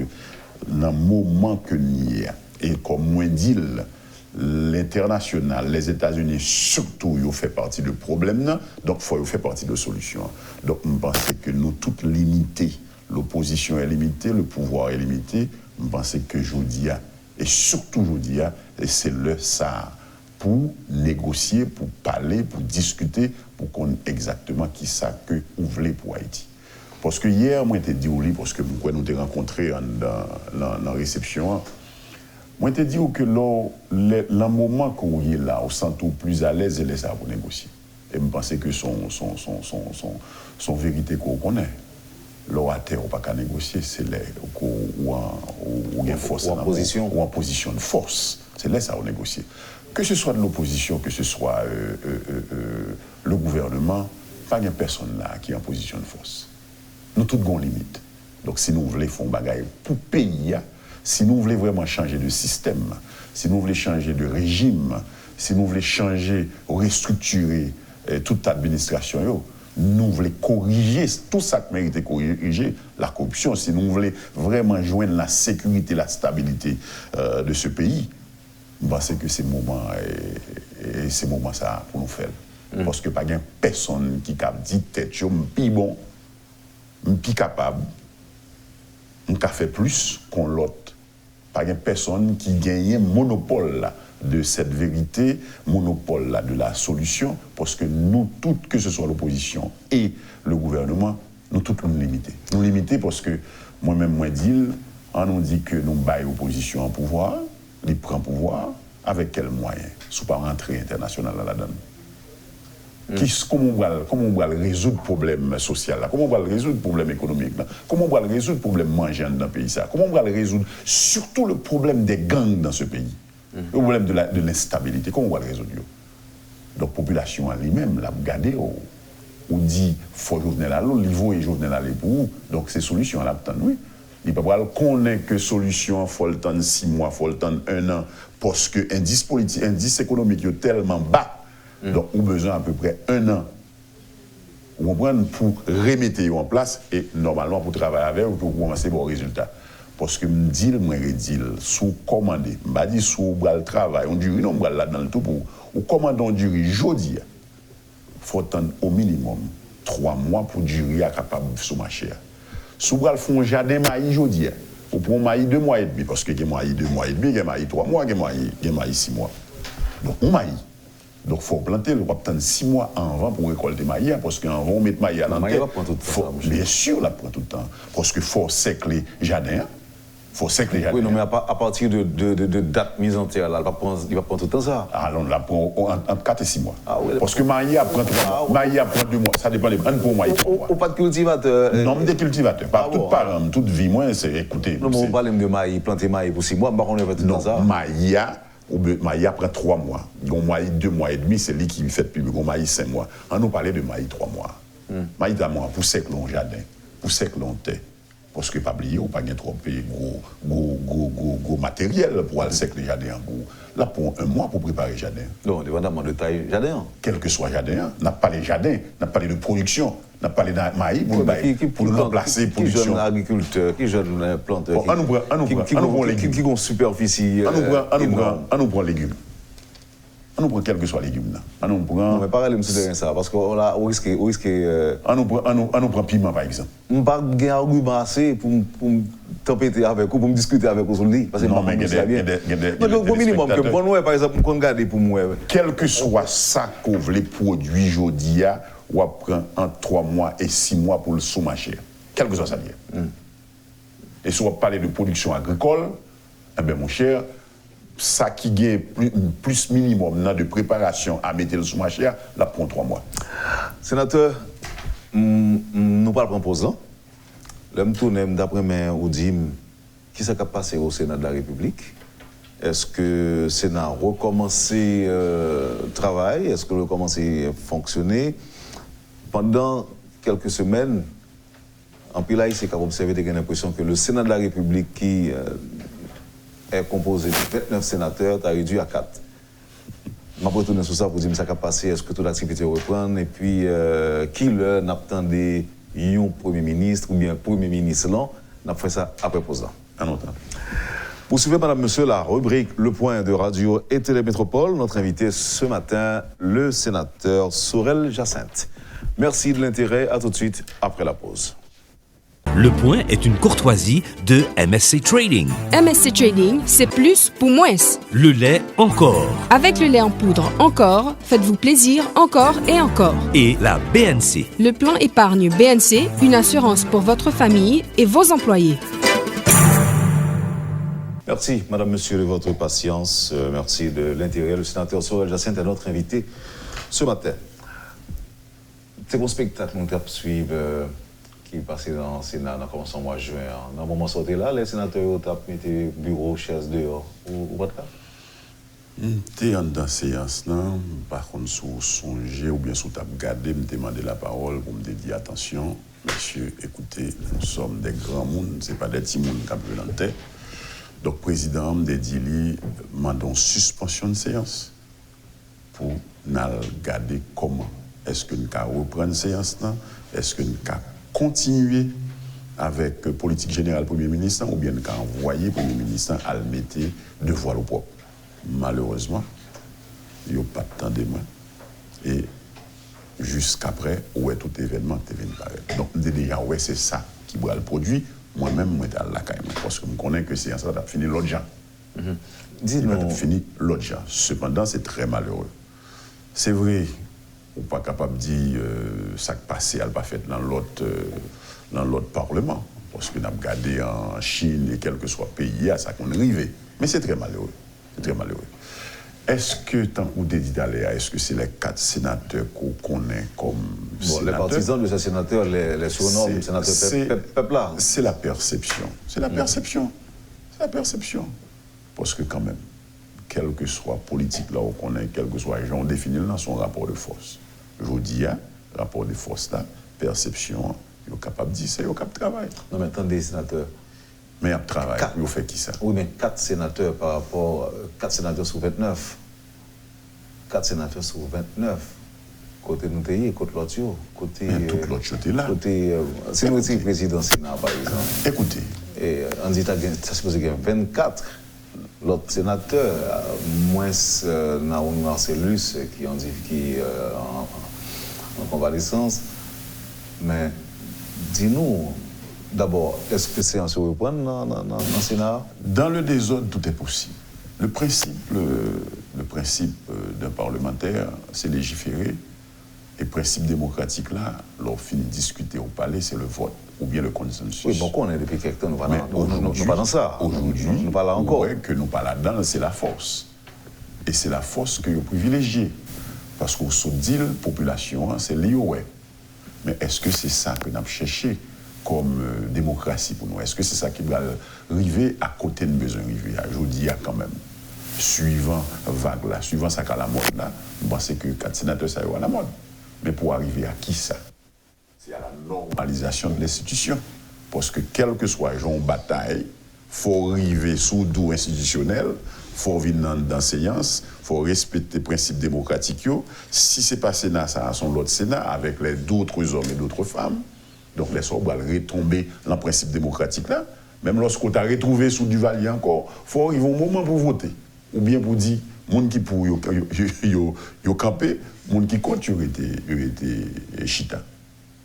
dans le moment que nous y a, et comme moi dit, l'international, les États-Unis, surtout, ils ont fait partie du problème, donc il faut faire partie de la solution. Donc, je pensais que nous, toutes limitées, l'opposition est limitée, le pouvoir est limité, je pensais que Jodia, et surtout Jodia, c'est le ça pour négocier, pour parler, pour discuter, pour qu'on ait exactement qui ça que vous voulez pour Haïti. Parce que hier, moi, j'étais dit au lit, parce que nous t'ai rencontré dans la réception, moi, j'étais dit que le moment qu'on est là, on se sent plus à l'aise et laisse ça pour négocier. Et je pensais que son vérité qu'on connaît. Là, à terre, on ne peut pas négocier, c'est là où il y a force. Ou en position de force. C'est là ça, on négocie. Que ce soit de l'opposition, que ce soit le gouvernement, pas de personne là qui est en position de force. Nous tous avons limite. Donc si nous voulons faire un bagage pour le pays, si nous voulons vraiment changer de système, si nous voulons changer de régime, si nous voulons changer, restructurer toute l'administration, nous voulons corriger tout ça qui mérite de corriger, la corruption, si nous voulons vraiment joindre la sécurité, la stabilité de ce pays, je pense que c'est le moment ça pour nous faire. Parce que pas personne qui a dit tête, je suis bon, je suis capable, je fait plus qu'on l'autre. Pas personne qui gagne monopole là, de cette vérité, monopole là, de la solution, parce que nous, toutes, que ce soit l'opposition et le gouvernement, nous toutes nous limiter. Nous limiter parce que moi-même, on nous dit que nous baillons l'opposition en pouvoir, ils prennent pouvoir, avec quels moyens? Sous pas rentrée internationale là-dedans. Comment on va résoudre le problème social là? Comment on va résoudre le problème économique là? Comment on va résoudre le problème mangeant dans le pays ça? Comment on va résoudre surtout le problème des gangs dans ce pays? Le problème de l'instabilité, comment on va le résoudre? Donc la population en lui-même l'a regardé, on dit faut journal à l'eau, niveau et journal à l'époux, donc c'est solution à l'abtendre, oui. Il peut pas qu'on ait que solution, faut le temps 6 mois, faut le temps 1 an, parce que l'indice politique, l'indice économique est tellement bas. Donc, on a besoin à peu près 1 an pour remettre en place et normalement pour travailler avec ou pour commencer bon résultat. Parce que me dit, sous commander, me dit sous le travail, on dit non, on là dans le tout pour ou commandant du jeudi, il faut attendre au minimum 3 mois pour durer à capable sur ma chère. Sous le fond jardin maïs jeudi, ou pour maïs 2 mois et demi, parce que il y a maïs 2 mois et demi, il y a maïs 3 mois, il y a maïs 6 mois. Donc on maïs. Donc, il faut planter, on va attendre 6 mois avant pour récolter maïs, parce qu'en on met maïs à l'entrée. Bien sûr, ça prend tout le temps. Parce qu'il faut sécler les jardins. Oui, non, mais à partir de date mise en terre, là, il va prendre tout le temps ça. Alors, là, entre 4 et 6 mois. Ah, oui, parce que maïs prend 3 mois. Maïs prend 2 mois. Ça dépend des prendre pour maïs 3 mois. Ou pas de cultivateur. Non, mais des cultivateurs. Pas tout parent, toute vie, moi, c'est écoutez. Non, mais on parle de maïs, planter maïs pour 6 mois, on va tout le temps ça. Non, maïs prend 3 mois. Maïs 2 mois et demi, c'est lui qui fait plus. Maïs 5 mois. On nous parlait de maïs 3 mois. Maïs 3 mois pour sécler le jardin, pour sécler le terre. Parce que pas oublier, on pas trop payer gros matériel pour aller sécler le jardin. Là, pour 1 mois pour préparer le jardin. Non, dépendamment de taille jardin. Quel que soit le jardin, n'a pas les jardins, n'a pas de production, n'a pas les maïs pour remplacer la production. Qui jeune agriculteur, qui jeune planteur, qui ont une superficie. On nous prend légumes. On nous prend quel que soit légumes. Non, mais pareil, je ça, parce qu'on risque. On nous prend piment, par exemple. Je n'ai pas de argument assez pour tempêter avec vous, pour me discuter avec vous sur le lit. Parce que non, mais au minimum, que bon, par exemple, qu'on garde pour moi. Quel que soit ça qu'on veut produire aujourd'hui, on prend entre 3 mois et 6 mois pour le sous-marché. Quel que soit ça. Et si on parle de production agricole, eh bien, mon cher, ça qui gagne plus minimum de préparation à mettre le sous-marché, là, prend 3 mois. Sénateur, nous parlons proposant. L'homme tourne d'après moi, ou dit, qui s'est passé au Sénat de la République? Est-ce que le Sénat a recommencé le travail? Est-ce qu'il a recommencé à fonctionner? Pendant quelques semaines, en plus là, il s'est observé qu'il y a l'impression que le Sénat de la République qui est composé de 29 sénateurs, a réduit à 4. Je vais retourner sur ça pour dire que ça a passé, est-ce que toute l'activité reprend, et puis qui leur n'attendait un Premier ministre ou bien un Premier ministre là, on a fait ça après posant. Pour suivre, madame, monsieur, la rubrique Le Point de Radio et Télémétropole, notre invité ce matin, le sénateur Sorel Jacinthe. Merci de l'intérêt, à tout de suite après la pause. Le Point est une courtoisie de MSC Trading. MSC Trading, c'est plus pour moins. Le lait encore. Avec le lait en poudre encore, faites-vous plaisir encore et encore. Et la BNC. Le plan épargne BNC, une assurance pour votre famille et vos employés. Merci, madame, monsieur, de votre patience. Merci de l'intérêt. Le sénateur Sorel Jacinthe est notre invité ce matin. C'est mon spectacle nous cap suivre qui est passé dans le Sénat dans commençant mois de juin. Dans le moment sorti là, les sénateurs ont mis bureau, chaise dehors. Ou pas de cas? T'es en dans séance là, par contre sous songer ou bien sous t'a regardé, me demander la parole pour me dire attention, monsieur, écoutez, nous sommes des grands mondes, c'est pas des petits mondes qui ont dans la tête. Donc président me dit mandons suspension de séance pour nous regarder comment est-ce que nous allons reprendre séance là? Est-ce que nous allons continuer avec politique générale Premier ministre ou bien nous allons envoyer Premier ministre à le mettre de voile au propre? Malheureusement, il n'y a pas de temps de main. Et jusqu'après, où est tout événement qui vient de paraître. Donc, déjà, ouais, c'est ça qui va le produit. Moi-même, je suis à la caille, parce que je connais que c'est ça qui a fini l'autre gens. Dis-nous. Fini l'autre gens. Cependant, c'est très malheureux. C'est vrai, on n'est pas capable de dire ça qui passé, elle pas fait dans l'autre parlement. Parce que nous avons regardé en Chine et quel que soit le pays, à ça qu'on est arrivé. Mais c'est très malheureux. C'est très malheureux. Est-ce que, tant qu'on dit d'aller, est-ce que c'est les 4 sénateurs qu'on connaît comme sénateurs? Les partisans de ces sénateurs, les surnomment sénateurs peuple-là. C'est la perception. C'est la perception. C'est la perception. Parce que quand même, quel que soit politique là où on est, quel que soit les gens, on définit dans son rapport de force. Je dis, rapport de force là, perception, ils sont capables de dire ça, ils sont capables de travailler. Non, mais attendez, sénateurs. Mais il y a travail, ils ont fait qui ça? Oui, mais 4 sénateurs par rapport. 4 sénateurs sur 29. 4 sénateurs sur 29. Côté nous, côté l'autre, côté. Mais tout l'autre, côté là. Côté. Si nous étions président Sénat, par exemple. Écoutez. Et on dit que ça se pose 24. L'autre sénateur, moins Naomi Marcellus, qui ont dit qui en convalescence. Mais dis-nous. D'abord, est-ce que c'est un se reprendre dans le Sénat? Dans le désordre, tout est possible. Le principe d'un parlementaire, c'est légiférer. Et le principe démocratique, là, lorsqu'on finit de discuter au palais, c'est le vote, ou bien le consensus. Oui, bon, on est depuis quelque temps, nous ne pas dans ça. Aujourd'hui, nous pas là encore. Que nous pas là-dedans, c'est la force. Et c'est la force que vous privilégiez. Parce qu'au dit la population, c'est l'IOE. Mais est-ce que c'est ça que nous avons cherché comme démocratie pour nous? Est-ce que c'est ça qui va arriver à côté de besoin arriver? Je vous dis quand même, suivant vague là, suivant ça qu'à la mode là, je pense que 4 sénateurs ça y est à la mode. Mais pour arriver à qui ça? C'est à la normalisation de l'institution. Parce que quel que soit les bataille, il faut arriver sous dos institutionnel, il faut venir dans la séance, il faut respecter les principes démocratiques. Si ce n'est pas Sénat, ça a son autre Sénat avec d'autres hommes et d'autres femmes. Donc, les gens vont retomber dans le principe démocratique là. Même lorsqu'on t'a retrouvé sous du Duvalier encore, il faut arriver au moment pour voter. Ou bien pour dire, les gens qui pour yo camper, les gens qui comptent, ils été chita.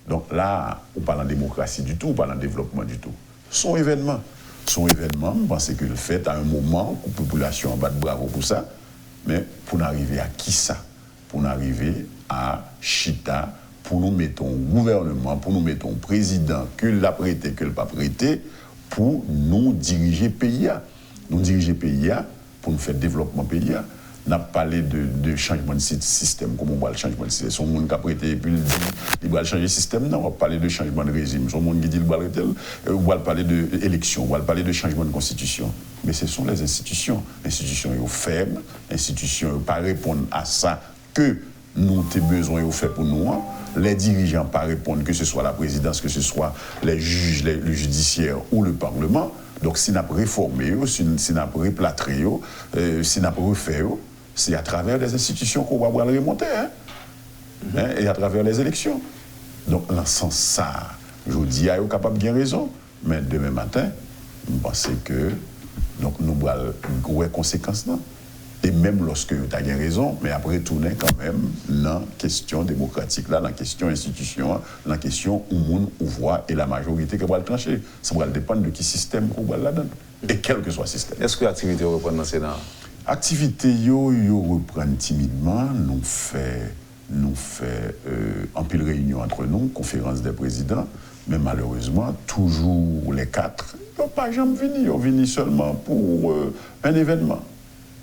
Donc là, on parle de démocratie du tout, on parle de développement du tout. Son événement, je pense que le fait à un moment, où la population en bas de bravo pour ça, mais pour arriver à qui ça? Pour arriver à chita, pour nous mettre un gouvernement, pour nous mettre un président, que l'a prêté, que l'a pas prêté, pour nous diriger le pays. Nous diriger le pays, pour nous faire développement pays. On a parlé de changement de système, comment on va le changement de système. Son monde qui a prêté, puis il va changer le système. Non, on va parler de changement de régime. Son monde qui dit qu'il va parler d'élection, on va parler de changement de constitution. Mais ce sont les institutions. Les institutions sont faibles, les institutions ne pas répondre à ça que nous avons besoin de faire pour nous. Les dirigeants ne pas répondre, que ce soit la présidence, que ce soit les juges, le judiciaire ou le Parlement. Donc, si nous avons réformé, si nous avons replâtré, si nous avons refait, c'est à travers les institutions qu'on va le remonter, et à travers les élections. Donc, dans ce sens, ça, je dis, il y a capable de bien raison, mais demain matin, je pense que donc, nous avons une conséquence. Et même lorsque tu as bien raison, mais après tourner quand même dans la question démocratique, là, dans la question institution, dans la question où le monde voit et la majorité qui va le trancher. Ça va dépendre de quel système qu'on va là-dedans. Et quel que soit le système. Est-ce que l'activité reprend dans le Sénat? L'activité reprend timidement. Nous fait en pile réunion entre nous, conférence des présidents, mais malheureusement, toujours les 4, ils n'ont pas jamais venu. Ils ont venu seulement pour un événement.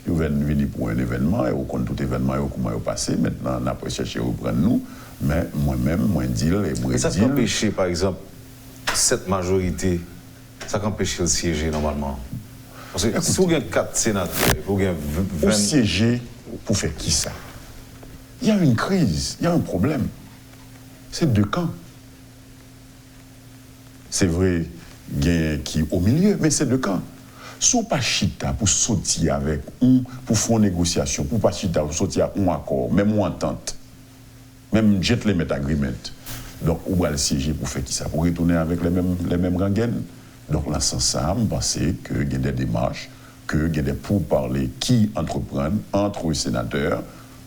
Ils viennent venir pour un événement, et au compte tout événement, comment ils ont passé. Maintenant, on a cherché à reprendre nous, mais moi-même, moi, deal et moi, ça peut empêcher, par exemple, cette majorité, ça peut empêcher le siéger normalement. Parce que si vous avez 4 sénateurs, vous avez 20... Pour siéger, pour faire qui ça? Il y a une crise, il y a un problème. C'est 2 camps. C'est vrai, il y a qui au milieu, mais c'est 2 camps. Si on pas chita pour sortir avec pour faire une négociation, pour pas chita pour sortir à un accord, même une entente, même gentleman agreement. Donc, on va le siéger pour faire qui ça? Pour retourner avec les mêmes rengaines. Donc, dans ce sens-là, je pense qu'il y a des démarches, qu'il y a des pourparlers qui entreprennent entre les sénateurs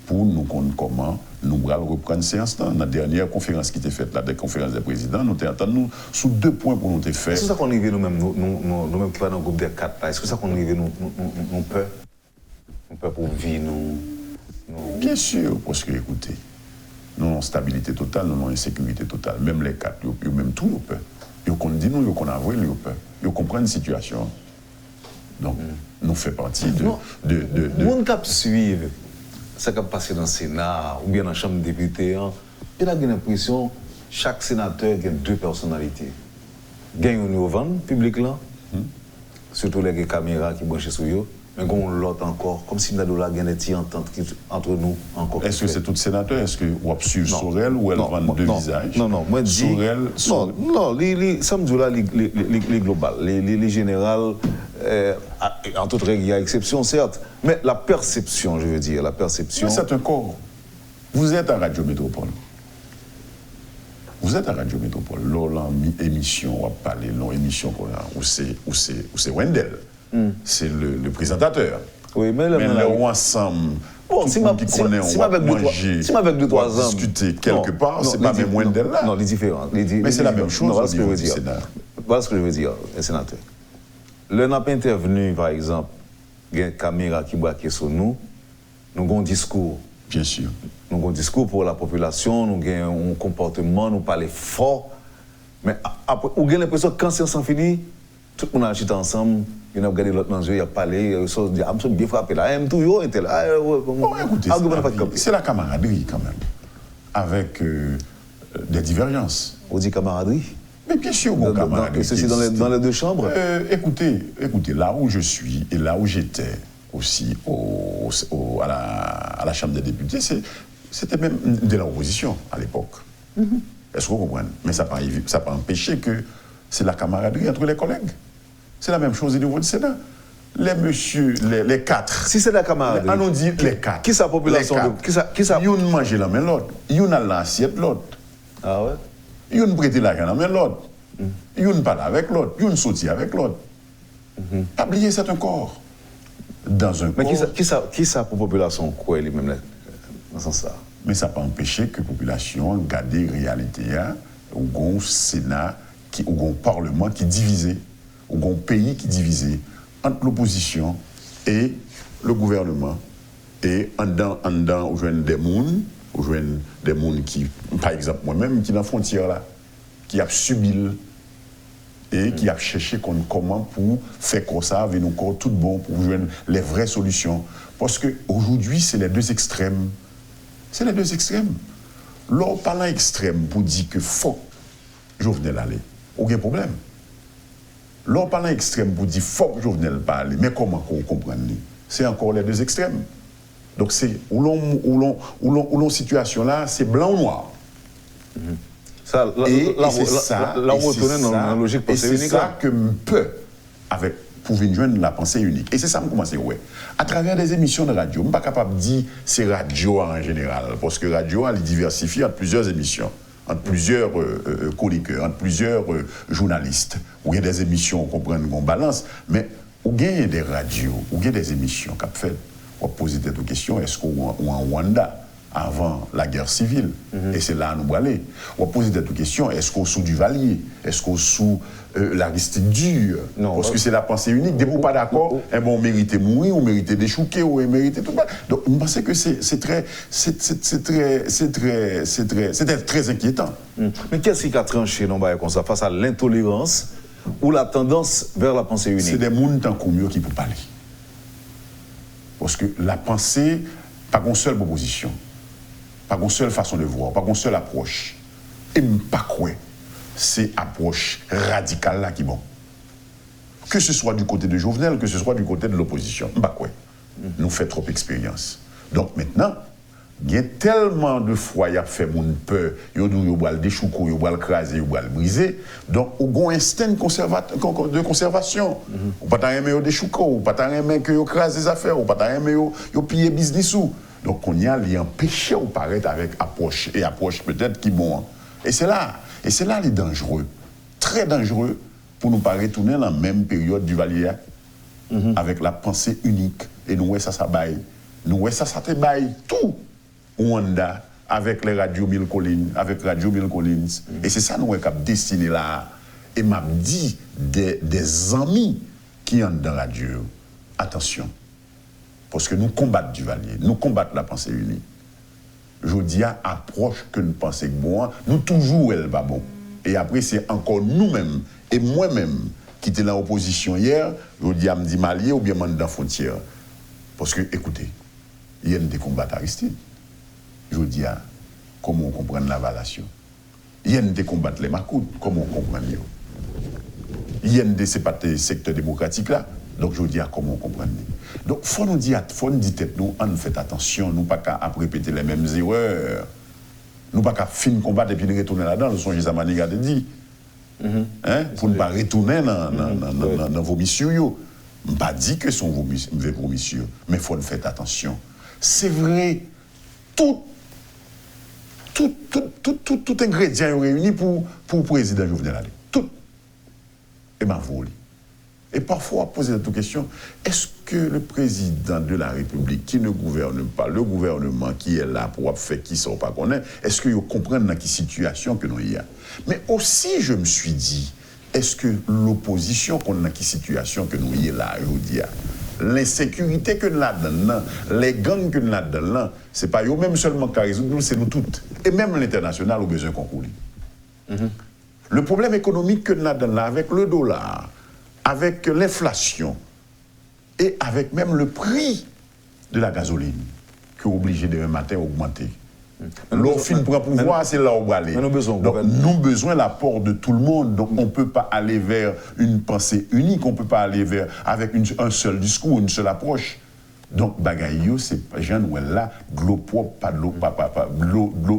pour nous comprendre comment nous allons reprendre ces instants. Dans la dernière conférence qui était faite, la conférence des présidents, nous avons sous 2 points pour nous faire. Est-ce que ça qu'on arrive nous-mêmes, nous-mêmes qui sommes dans le groupe des 4 là, est-ce que ça qu'on arrive nous peur? Nous peur pour vivre, nous... Bien sûr, parce que, écoutez, nous avons stabilité totale, nous avons insécurité totale. Même les 4, ils ont même tout, ils peur. Ils ont dit nous, ils ont avoué, ils ont peur. Ils comprennent la situation. Donc, nous faisons partie de... Nous qui suivre ce qui a passé dans le Sénat ou bien dans la Chambre des députés, il a l'impression que chaque sénateur a 2 personnalités. Il y a une au vent public là, surtout les caméras qui branchent sur eux, mais il y a l'autre encore, comme si nous avons une entente entre nous encore. Est-ce que c'est tout sénateur? Est-ce que vous avez su Sorel ou elle vend 2 visages? Non, moi je dis... Non, ça me dit là, les globales, les générales, en toute règle, il y a exception, certes, mais la perception, je veux dire, la perception... Mais c'est un corps. Vous êtes à Radio Métropole. Vous êtes à Radio Métropole. Lors émission, on va parler, l'émission où c'est Wendell. C'est le présentateur. Oui, mais là, ensemble... Bon, si avec 2-3 ans... discuter quelque part, c'est pas même Wendell là. Non, les différents. Mais c'est la même chose voilà au niveau du Sénat. Voilà ce que je veux dire, les sénateurs. Le n'a pas intervenu, par exemple, il y a une caméra qui braque sur nous, nous avons un discours. Bien sûr. Nous avons un discours pour la population, nous avons un comportement, nous parlons fort. Mais après, on a l'impression que quand c'est sans fini, tout le monde a agité ensemble, il a regardé l'autre dans les yeux, il a parlé, il a dit, ah, je suis bien frappé là, il toujours était là. Bon, écoutez, c'est la camaraderie quand même, avec des divergences. On dit camaraderie? Mais bien sûr, mon camarade. Ceci dans les 2 chambres? Écoutez, là où je suis et là où j'étais aussi à la Chambre des députés, c'était même de l'opposition à l'époque. Est-ce que vous comprenez? Mais ça n'a pas empêché que c'est la camaraderie entre les collègues. C'est la même chose au niveau du Sénat. Les 4. Si c'est la camaraderie. On dit les 4. Qui sa population? Qui sa... Ils ont mangé la main l'autre. Ils ont l'assiette l'autre. Ah ouais? Ils ont prêté l'argent dans la main l'autre. Ils ont parlé avec l'autre. Ils ont sauté avec l'autre. Oubliez, c'est un corps. Dans un corps. Mais qui sa population quoi lui-même dans ce sens-là? Mais ça n'a pas empêché que la population garde la réalité, ou un Sénat, ou un Parlement qui est divisé, ou un pays qui est divisé entre l'opposition et le gouvernement. Et en dedans, on joue des gens qui, par exemple, moi-même, qui sont dans la frontière là, qui a subi et qui a cherché comment pour faire comme ça, avec nous corps tout bon, pour jouer les vraies solutions. Parce qu'aujourd'hui, c'est les 2 extrêmes. C'est les 2 extrêmes. L'on parle extrême pour dire que faut Jovenel aller, aucun problème. L'on parle extrême pour dire faut Jovenel pas aller, mais comment qu'on comprend? C'est encore les 2 extrêmes. Donc c'est où l'on situation là, c'est blanc ou noir. Ça, là, on retourne dans la logique pensée unique. C'est ça que je peux, pour venir joindre la pensée unique. Et c'est ça que je commence à ouais. À travers des émissions de radio, je ne suis pas capable de dire c'est radio en général, parce que radio, elle est diversifiée entre plusieurs émissions, entre plusieurs chroniqueurs, entre plusieurs journalistes. Où il y a des émissions, on comprend qu'on balance, mais où il y a des radios, où il y a des émissions qu'on fait. On va poser des questions, est-ce qu'on est en Rwanda avant la guerre civile? Et c'est là où nous allons aller. On va poser des questions, est-ce qu'on est sous Duvalier? Est-ce qu'on est sous l'Aristide Dure? Parce que c'est la pensée unique. Dès que vous n'êtes pas d'accord, on mérite de mourir, on mérite d'échouquer, on mérite tout ça. Donc, je pense que c'était très inquiétant. Mais qu'est-ce qui a tranché comme ça, face à l'intolérance ou la tendance vers la pensée unique? C'est des gens tant qu'on mieux qui peuvent parler. Parce que la pensée, pas une seule proposition, pas une seule façon de voir, pas une seule approche. Et pas quoi, c'est approche radicale là qui est bon. Que ce soit du côté de Jovenel, que ce soit du côté de l'opposition, pas quoi. Nous fait trop d'expérience. Donc maintenant, il y a tellement de fois il a fait mon peur, il va le déchouquer, il va le craser, il va le briser. Donc, il y a un instinct de conservation. On ne peut pas aimer le déchouquer, on ne peut pas aimer que crase les affaires, on ne peut pas aimer piller business. Donc, Donc, on y a empêché de paraître avec approche, et approche peut-être qui bon. Et c'est là les dangereux, très dangereux, pour nous pas retourner dans la même période du Valier, avec la pensée unique. Et nous, ça baille. Nous, ça te baille tout. Rwanda, avec les radios Mille Collines, avec Radio Mille Collines. Et c'est ça, nous, qui avons destiné là. Et m'a dit des amis qui sont dans la radio, attention, parce que nous combattons du Valier, nous combattons la pensée unique. Je dis à approche que nous pensons que bon, nous toujours elle va bon. Et après, c'est encore nous-mêmes et moi-même qui étaient dans l'opposition hier, je dis à me dire Malier ou bien dans la frontière. Parce que, écoutez, il y a des combats Aristide. Je dis à comment on comprend la valation. Il y a des combats les Macoutes, comment on comprend mieux. Il y a des secteurs démocratiques là, donc je dis à comment on comprend. Donc il faut nous dire tête nous, on fait attention, nous pas qu'à répéter les mêmes erreurs. Nous pas qu'à finir combattre et puis retourner là-dedans, le songe Zamani a dit. Pour ne pas retourner dans vos missions. Je ne pas dire que sont vos missions, mais il faut faire attention. C'est vrai, tout ingrédient est réuni pour le président Jovenel Allais. Tout. Et m'a volé. Et parfois, poser cette question, est-ce que le président de la République, qui ne gouverne pas, le gouvernement qui est là pour faire qui sort pas qu'on est, est-ce qu'ils comprennent dans quelle situation que nous y a? Mais aussi, je me suis dit, est-ce que l'opposition qu'on a dans quelle situation que nous y est là, je dis, l'insécurité que nous avons, les gangs que nous avons, ce n'est pas eux-mêmes seulement qui résoudre, c'est nous toutes. Et même l'international a besoin qu'on coule. Le problème économique que nous avons là, avec le dollar, avec l'inflation et avec même le prix de la gasoline, qui est obligé demain matin d'augmenter. L'offre fin prend pouvoir, c'est là où on va aller. Donc, nous avons besoin de l'apport de tout le monde. Donc, on ne peut pas aller vers une pensée unique, on ne peut pas aller vers avec un seul discours, une seule approche. Donc, bagaille, c'est Jean Nouel là, de l'eau propre, pas de l'eau,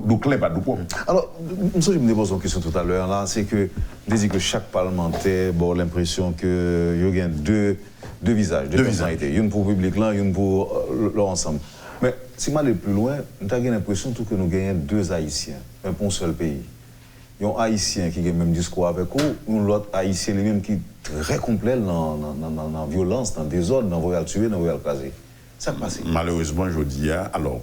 d'eau claire, pas de l'eau propre. Alors, je me pose une question tout à l'heure là, c'est que je dis que chaque parlementaire a l'impression qu'il y a deux visages, deux personnalités. Une pour le public là, une pour l'ensemble. Mais si je vais aller plus loin, j'ai l'impression que nous gagnons deux Haïtiens, un pour un seul pays. Il y a un Haïtien qui a le même discours avec eux, un autre Haïtien lui-même qui est très complet dans la violence, dans le désordre, dans le tuer, dans le caser. Ça passe. Malheureusement, je dis, alors,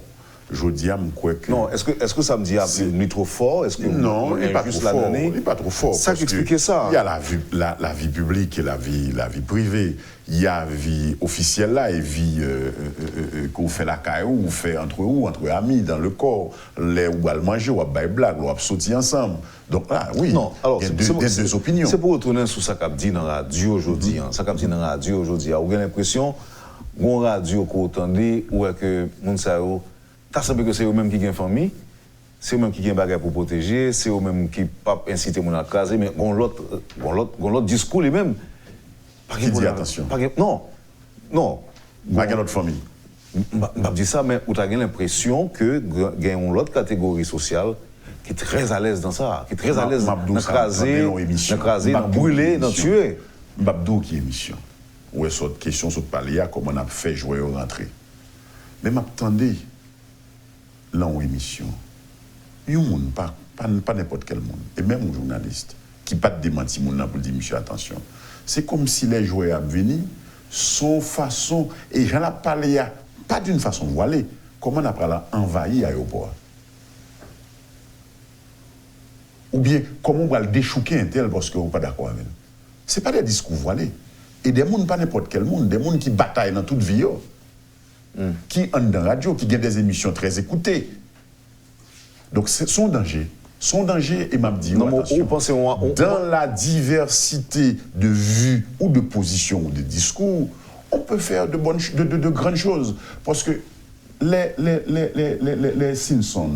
je crois que... Non, est-ce que ça me dit ni trop fort? Est-ce que non, il n'est pas trop fort. Il n'est pas trop fort. Ça qui explique ça. Il y a la vie publique et la vie privée. Il y a la vie officielle là et vie qu'on fait la caillou, on fait entre amis, dans le corps. Les ou à manger, ou à bailler blague, ou à sortir ensemble. Donc là, oui, non, alors, il y a deux opinions. C'est pour retourner sur ça qu'a dit dans la radio aujourd'hui. Ça qu'a dit dans la radio aujourd'hui. Vous avez l'impression qu'on radio qu'on entendait ou que moun sa yo t'as semblé que c'est eux-mêmes qui ont famille, c'est eux-mêmes qui ont bagage pour protéger, c'est eux-mêmes qui pas inciter mon à caser, mais on l'autre discours lui-même. Qui dit attention. Non. Pas quelle autre famille. Je dis ça, mais vous avez l'impression que il y a une autre catégorie sociale qui est très à l'aise dans ça, qui est très à l'aise dans craser, dans brûler, dans tuer. Mabdou qui est émission. Ou est-ce autre question sur parler comment on a fait jouer au rentrer. Mais m'attendez là en émission. Il y a pas n'importe quel monde, et même un journaliste qui pas de démenti mon pour dire monsieur attention. C'est comme si les joueurs à venir son façon et j'en ai parlé pas d'une façon voilée, comment on a parlé envahi l'aéroport. Ou bien comment on va le déchouquer un tel parce qu'on n'est pas d'accord avec lui. Ce n'est pas des discours voilés. Et des gens, pas n'importe quel monde, des gens qui bataillent dans toute vie, qui ont dans la radio, qui ont des émissions très écoutées. Donc, c'est son danger. Son danger, et m'a dit, dans la diversité de vues ou de positions ou de discours, on peut faire de grandes choses. Parce que les Simpsons,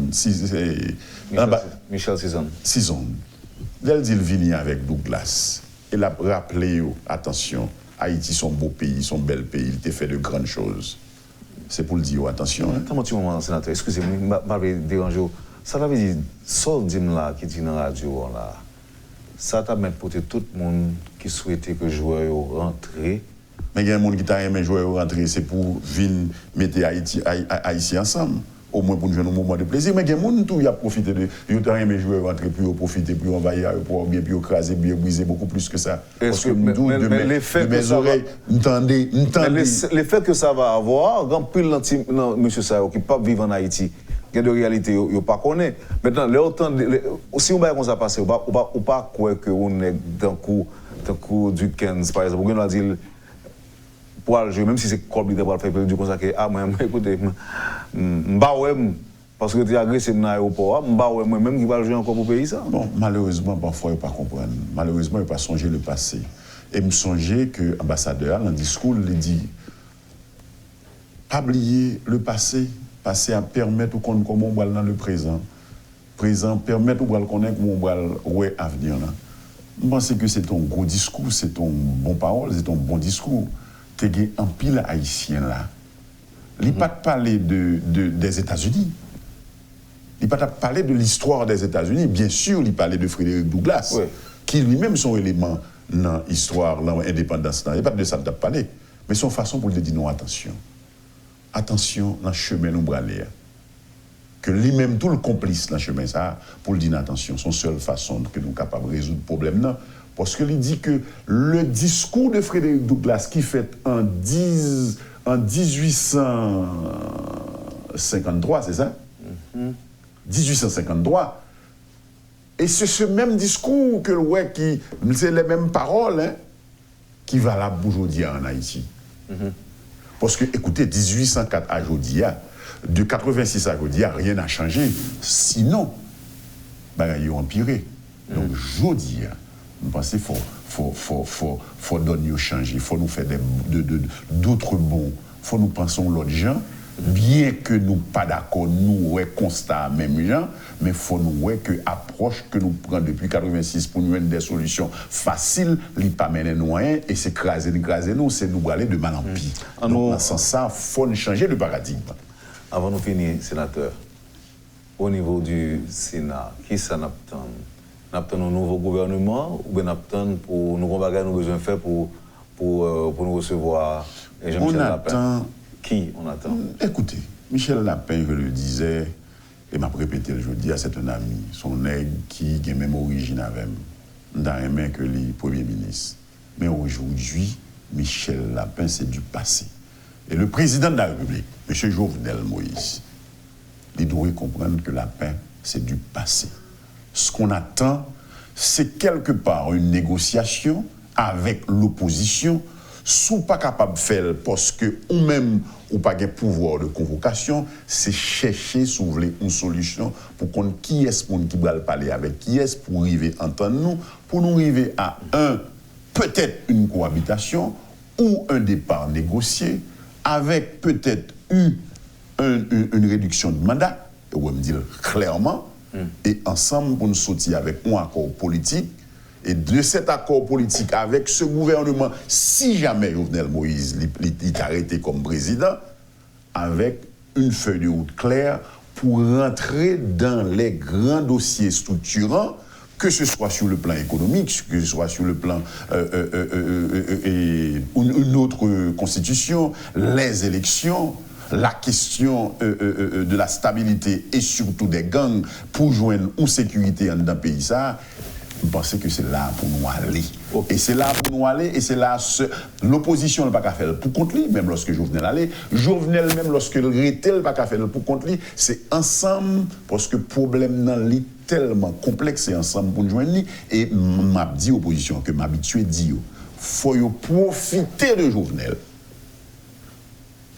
Michel Simpson, ils viennent avec Douglas. Il a rappelé, attention, Haïti, son beau pays, son bel pays, il a fait de grandes choses. C'est pour le dire, attention. Comment tu m'as sénateur, excusez-moi, je vais déranger. Ça veut dire, sol dim là, qui dit dans la radio, là, ça t'a mis pour tout le monde qui souhaitait que le joueur rentre Mais il y a des gens qui t'a aimé jouer rentrer, c'est pour venir mettre Haïti ensemble. Au moins pour nous jouer un moment de plaisir. Mais il y a des gens qui ont profité de. Ils ont aimé jouer rentrer, puis ils ont profité, puis ils ont envahir, puis ils ont écrasé, puis ils ont brisé beaucoup plus que ça. Parce que de mes oreilles, entendez. L'effet que ça va avoir, quand plus M. Sayo qui ne peut pas vivre en Haïti, il y a de réalité, il ne pas connaît. Maintenant, si on va comme ça passer, on ne pas croire qu'on est dans le coup du 15, par exemple. On va dire, pour le jeu, même si c'est compliqué pour le faire, du consacré, écoutez, parce que tu es agressé dans l'aéroport, moi-même qui va jouer encore pour le pays ça. Bon, malheureusement, parfois, il ne pas comprendre. Malheureusement, il ne pas songer le passé. Et me songer que l'ambassadeur, dans le discours, il dit pas oublier le passé. Passé à permettre qu'on connaisse comment on va dans le présent. Présent permettre qu'on connaisse comment on va ouais avenir. Je pense que c'est un gros discours, c'est un bon parole, c'est un bon discours. Tu as un pile haïtien là. Il ne pas parler des États-Unis. Il ne pas parler de l'histoire des États-Unis. Bien sûr, il parlait de Frédéric Douglass, qui lui-même son élément dans l'histoire, dans l'indépendance. Il n'y a pas de ça de parler. Mais son façon pour lui dire non, attention. Attention dans le chemin nous aller. Que lui-même, tout le complice dans le chemin, ça, pour lui dire attention, son seule façon que nous sommes capables de résoudre le problème, non. Parce qu'il dit que le discours de Frédéric Douglass, qui fait en 1853, c'est ça? 1853. Et c'est ce même discours que c'est les mêmes paroles, hein, qui valent aujourd'hui en Haïti. Parce que, écoutez, 1804 à aujourd'hui, de 86 à aujourd'hui, rien n'a changé. Sinon, ils ont empiré. Donc, aujourd'hui, je pense qu'il faut donner changer. Il faut nous faire d'autres bons. Il faut nous penser l'autre gens. Bien que nous pas d'accord, nous constat même gens, mais il faut nous que approche que nous prenons depuis 86 pour nous donner des solutions faciles, il pas mener nous rien et c'est craser nous, c'est nous aller de mal en pire. Donc dans ce sens ça, faut changer de paradigme. Avant de finir, sénateur, au niveau du Sénat, qui ça n'attend? N'attend un nouveau gouvernement ou bien n'attend pour nous combattre nous besoin faire pour nous recevoir Jean-Michel Lapin? Qui on attend? Écoutez, Michel Lapin, je le disais, et m'a répété le jeudi, c'est un ami, son aigle qui a même origine avec moi, dans un main que le Premier ministre. Mais aujourd'hui, Michel Lapin, c'est du passé. Et le président de la République, M. Jovenel Moïse, il doit comprendre que Lapin, c'est du passé. Ce qu'on attend, c'est quelque part une négociation avec l'opposition, sous pas capable de faire parce que ou même ou pas de pouvoir de convocation, c'est chercher soulever une solution pour qu'on qui est pour qui va parler avec qui est pour arriver entendre nous pour nous arriver à peut-être une cohabitation ou un départ négocié avec peut-être une réduction de mandat, on va me dire clairement et ensemble pour nous sortir avec un accord politique. Et de cet accord politique avec ce gouvernement, si jamais Jovenel Moïse est arrêté comme président, avec une feuille de route claire pour rentrer dans les grands dossiers structurants, que ce soit sur le plan économique, que ce soit sur le plan une autre constitution, les élections, la question de la stabilité et surtout des gangs pour joindre une sécurité dans le pays ça. Je pense que c'est là pour nous aller. Et c'est là pour nous aller, et c'est là l'opposition n'a pas qu'à faire pour contre lui, même lorsque Jovenel allait. Jovenel, même lorsque le Rétel n'a pas qu'à faire pour contre lui, c'est ensemble, parce que le problème dans lui tellement complexe, c'est ensemble pour nous joindre. Et m'a dit opposition, que m'habitué dit, il faut profiter de Jovenel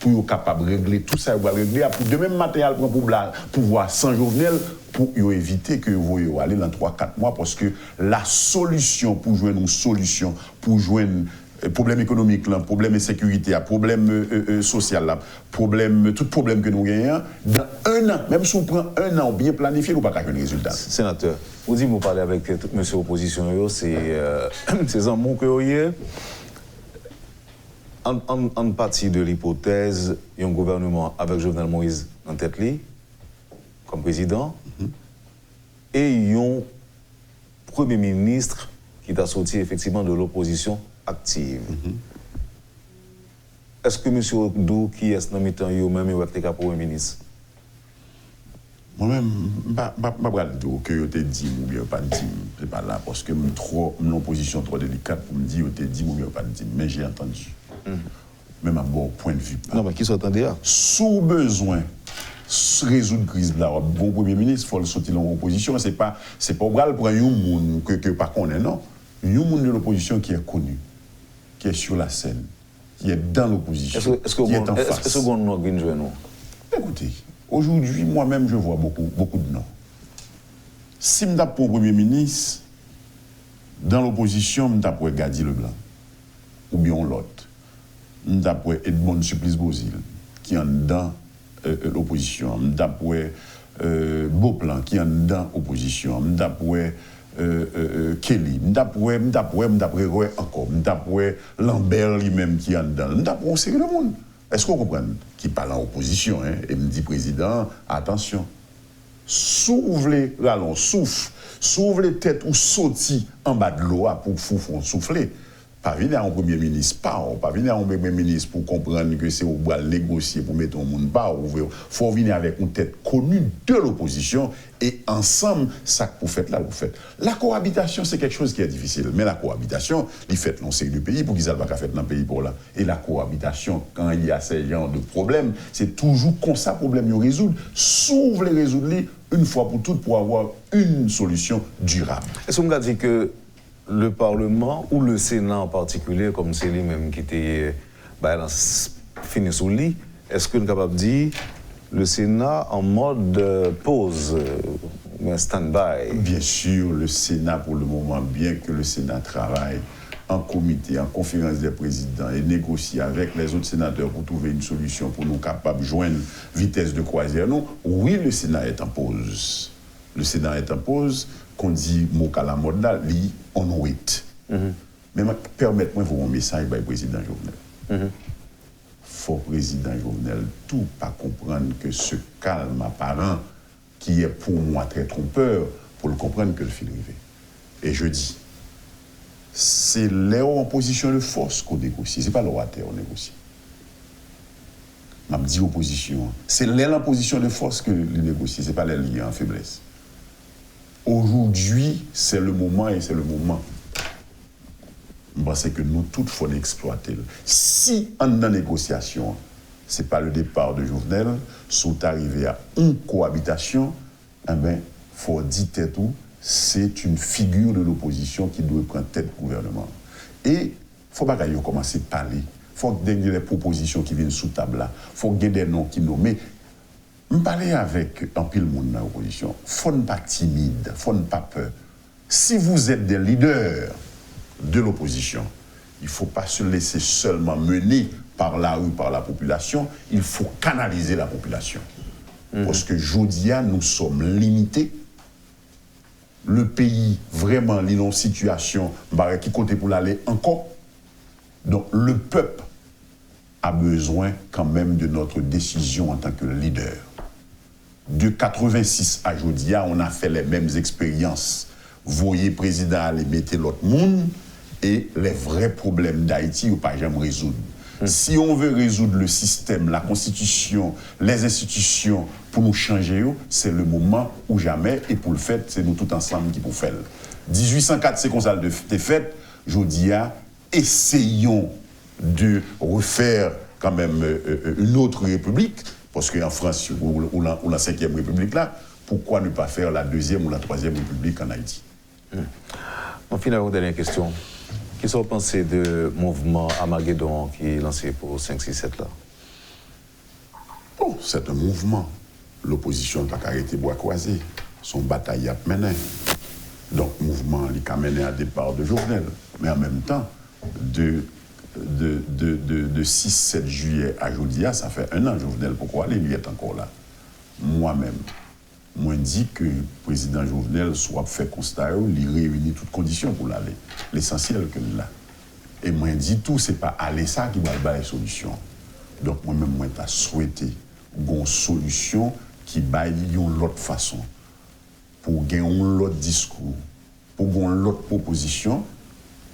pour être capable de régler tout ça, pour régler, pour de même matériel pour pouvoir sans Jovenel, pour éviter que vous allez dans 3-4 mois, parce que la solution pour jouer une solution, pour jouer un problème économique, là, problème de sécurité, problème social, tout problème que nous gagnons, dans un an, même si on prend un an bien planifié, nous n'avons pas qu'à un résultat. Sénateur, vous dites, vous parlez avec monsieur l'opposition, c'est un mot que vous avez. En partie de l'hypothèse, il y a un gouvernement avec Jovenel Moïse en tête comme président, et il y a un Premier ministre qui t'a sorti effectivement de l'opposition active. est-ce que M. Dou, qui est dans le temps, même, il été Premier ministre? Moi-même, je ne sais pas que tu dit ou bien pas dit. Je ne pas là parce que je suis en position trop délicate pour me dire que tu dit ou bien pas dit. Mais j'ai entendu. Même à bon point de vue. Non, mais qui s'entendait là? Sous besoin résoudre la crise là, bon Premier ministre, il faut le sortir en opposition. C'est pas pour prendre un monde que pas connaît, non. Un monde de l'opposition qui est connu, qui est sur la scène, qui est dans l'opposition, qui est en face. Est-ce que vous avez joué nous? Écoutez, aujourd'hui, moi-même, je vois beaucoup de noms. Si je tape pour le Premier ministre, dans l'opposition, je tape pour Gadi Leblanc, ou bien l'autre. Je tape pour Edmond Supplice-Bozil, qui est dans l'opposition. Je tape pour Beauplan, qui est dans l'opposition. Je tape pour Kelly, je tape pour Roy encore. Je tape pour Lambert lui-même, qui est dedans. Je tape pour un série de monde. Est-ce qu'on comprend? Qui parle en opposition, hein, et me dit, président, attention, soufflez, allons, soufflez tête ou sautis en bas de l'eau pour souffler. Pas venir à un Premier ministre, pas venir à un Premier ministre pour comprendre que c'est au bras négocier pour mettre un monde pas. Il faut venir avec une tête connue de l'opposition et ensemble, ça que vous faites là, vous faites. La cohabitation, c'est quelque chose qui est difficile. Mais la cohabitation, il fait dans le pays pour qu'ils aient pas fait dans le pays pour là. Et la cohabitation, quand il y a ces genres de problèmes, c'est toujours comme ça, problème à résoudre. S'ouvre les résoudre une fois pour toutes pour avoir une solution durable. Est-ce qu'on a dit que le Parlement ou le Sénat en particulier, comme c'est lui-même qui était fini sous lit, est-ce qu'on est capable de dire le Sénat en mode pause, stand-by? Bien sûr, le Sénat pour le moment, bien que le Sénat travaille en comité, en conférence des présidents et négocie avec les autres sénateurs pour trouver une solution pour nous capables de joindre vitesse de croisière. Non, oui, le Sénat est en pause. Le Sénat est en pause. Qu'on dit mot à la mode là, on wait. Mais permettez-moi de vous un message par le président Jovenel. Faut président Jovenel tout pas comprendre que ce calme apparent qui est pour moi très trompeur, pour le comprendre que le fil rivé. Et je dis, c'est là en position de force qu'on négocie, c'est pas l'orateur qu'on négocie. M'a dit opposition, c'est là en position de force que les négocie, c'est pas les liens en faiblesse. Aujourd'hui, c'est le moment et c'est le moment. Je pense que nous, toutes, il faut l'exploiter. Si en négociation, ce n'est pas le départ de Jovenel, sont arrivés à une cohabitation, eh bien, il faut dire tout, c'est une figure de l'opposition qui doit prendre tête du gouvernement. Et il ne faut pas commencer à parler. Il faut que des propositions qui viennent sous table là. Il faut que des noms qui nomment. Je parle avec un pile monde dans l'opposition. Il ne faut pas être timide, il ne faut pas peur. Si vous êtes des leaders de l'opposition, il ne faut pas se laisser seulement mener par la rue, par la population. Il faut canaliser la population. Parce que Jodia, nous sommes limités. Le pays, vraiment, il est dans une situation qui côté pour l'aller encore. Donc, le peuple a besoin quand même de notre décision en tant que leader. De 86 à Jodia, on a fait les mêmes expériences. Voyez, président, aller mettre l'autre monde et les vrais problèmes d'Haïti, on ne peut pas jamais résoudre. Si on veut résoudre le système, la constitution, les institutions, pour nous changer, c'est le moment ou jamais, et pour le faire, c'est nous tous ensemble qui pour faire. 1804, c'est comme ça de fait. Jodia, essayons de refaire quand même une autre république, parce qu'en France, ou la 5e république là, pourquoi ne pas faire la 2e ou la 3e république en Haïti? En final, une dernière question. Qu'est-ce que vous pensez du mouvement Armageddon qui est lancé pour 5-6-7 là? Bon, c'est un mouvement. L'opposition n'a pas arrêté bois croisé. Son bataille a mené. Donc, le mouvement a mené à départ de Jovenel. Mais en même temps, de 6-7 juillet à Jodia, ça fait un an, Jovenel. Pourquoi aller? Lui est encore là. Moi-même, moi dis que le président Jovenel soit fait constat, il réunit toutes conditions pour l'aller. L'essentiel que là. Et moi dis tout, c'est pas aller ça qui va avoir les solutions. Donc moi-même, moi t'ai souhaité une solution qui baille l'autre façon. Pour gagner l'autre discours, pour gagner l'autre proposition,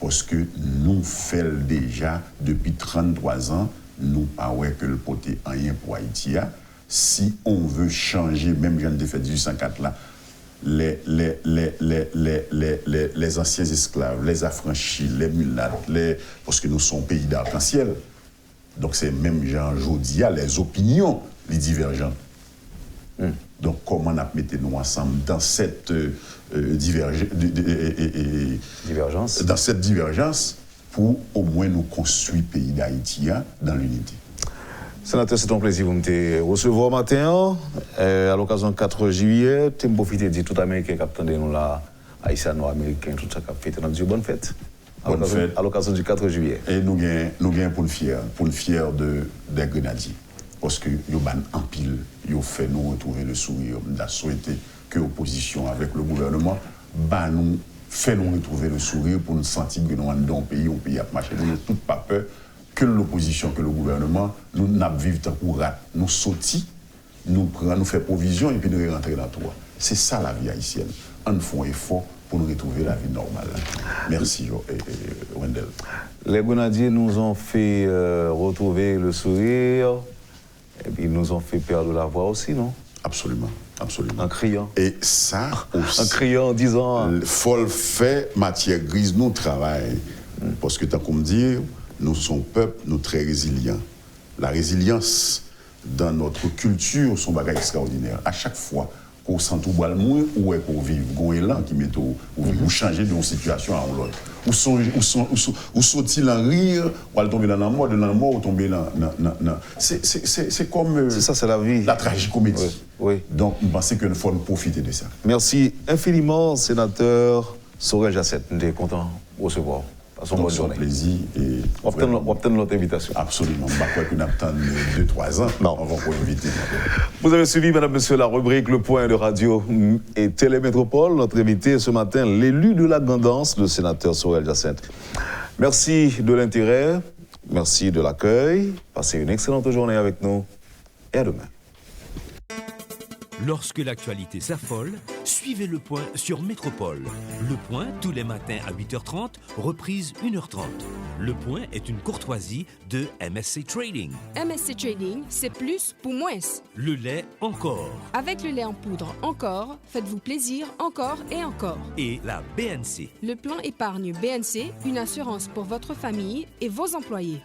parce que nous faisons déjà depuis 33 ans nous pas ouais que le poté rien pour Haïti. Si on veut changer, même j'en ai fait 1804 là, les anciens esclaves, les affranchis, les mulattes, parce que nous sommes pays d'arc-en-ciel. Donc c'est même Jean Jodia, les opinions, les divergentes. Donc comment on a mis nous ensemble dans cette divergence, dans cette divergence pour au moins nous construire le pays d'Haïti dans l'unité. Sénateur, c'est un plaisir de me recevoir matin. À l'occasion du 4 juillet, je profite de dire tout Américain qui attendait nous là, Haïtiano-Américain, tout ça qui a fait. Nous disons bonne fête. À l'occasion du 4 juillet. Et nous gagnons pour le fier des grenadiers. Parce que nous avons en pile, nous fait nous retrouver le sourire. Nous avons souhaité que l'opposition avec le gouvernement nous fait nous retrouver le sourire pour nous sentir que nous sommes dans un pays à marcher. Nous n'avons toute pas peur que l'opposition, que le gouvernement, nous vivons tant pour rat. Nous sautons, nous faisons provision et puis nous rentrons dans le toit. C'est ça la vie haïtienne. On fait un effort pour nous retrouver la vie normale. Merci, Wendell. Les grenadiers nous ont fait retrouver le sourire et puis ils nous ont fait perdre la voix aussi, non? Absolument, absolument. En criant. Et ça aussi. En criant, en disant. Folle fait, matière grise, nous travaillons. Parce que, tant qu'on me dit, nous sommes peuple, nous très résilients. La résilience dans notre culture, son bagage extraordinaire. À chaque fois qu'on sent tout boire moins, ou est qu'on vive, qu'on est là, qui met ou changer d'une situation à l'autre. Ou sont-ils en rire, ou aller tomber dans la mort, ou tomber dans. C'est comme. C'est ça, c'est la vie. La tragicomédie. Oui. Donc, je pense qu'il faut profiter de ça. Merci infiniment, sénateur Sorel Jacette. Nous sommes contents de recevoir. Passons bonne journée. Plaisir et on obtient notre invitation. Absolument. Je ne crois qu'on attend 2-3 ans. Non. On va pour inviter. Vous avez suivi, mesdames, messieurs, la rubrique Le Point de Radio et Télémétropole. Notre invité ce matin, l'élu de la Gandance, le sénateur Sorel Jacette. Merci de l'intérêt, merci de l'accueil. Passez une excellente journée avec nous et à demain. Lorsque l'actualité s'affole, suivez Le Point sur Métropole. Le Point, tous les matins à 8h30, reprise 1h30. Le Point est une courtoisie de MSC Trading. MSC Trading, c'est plus pour moins. Le lait encore. Avec le lait en poudre encore, faites-vous plaisir encore et encore. Et la BNC. Le plan épargne BNC, une assurance pour votre famille et vos employés.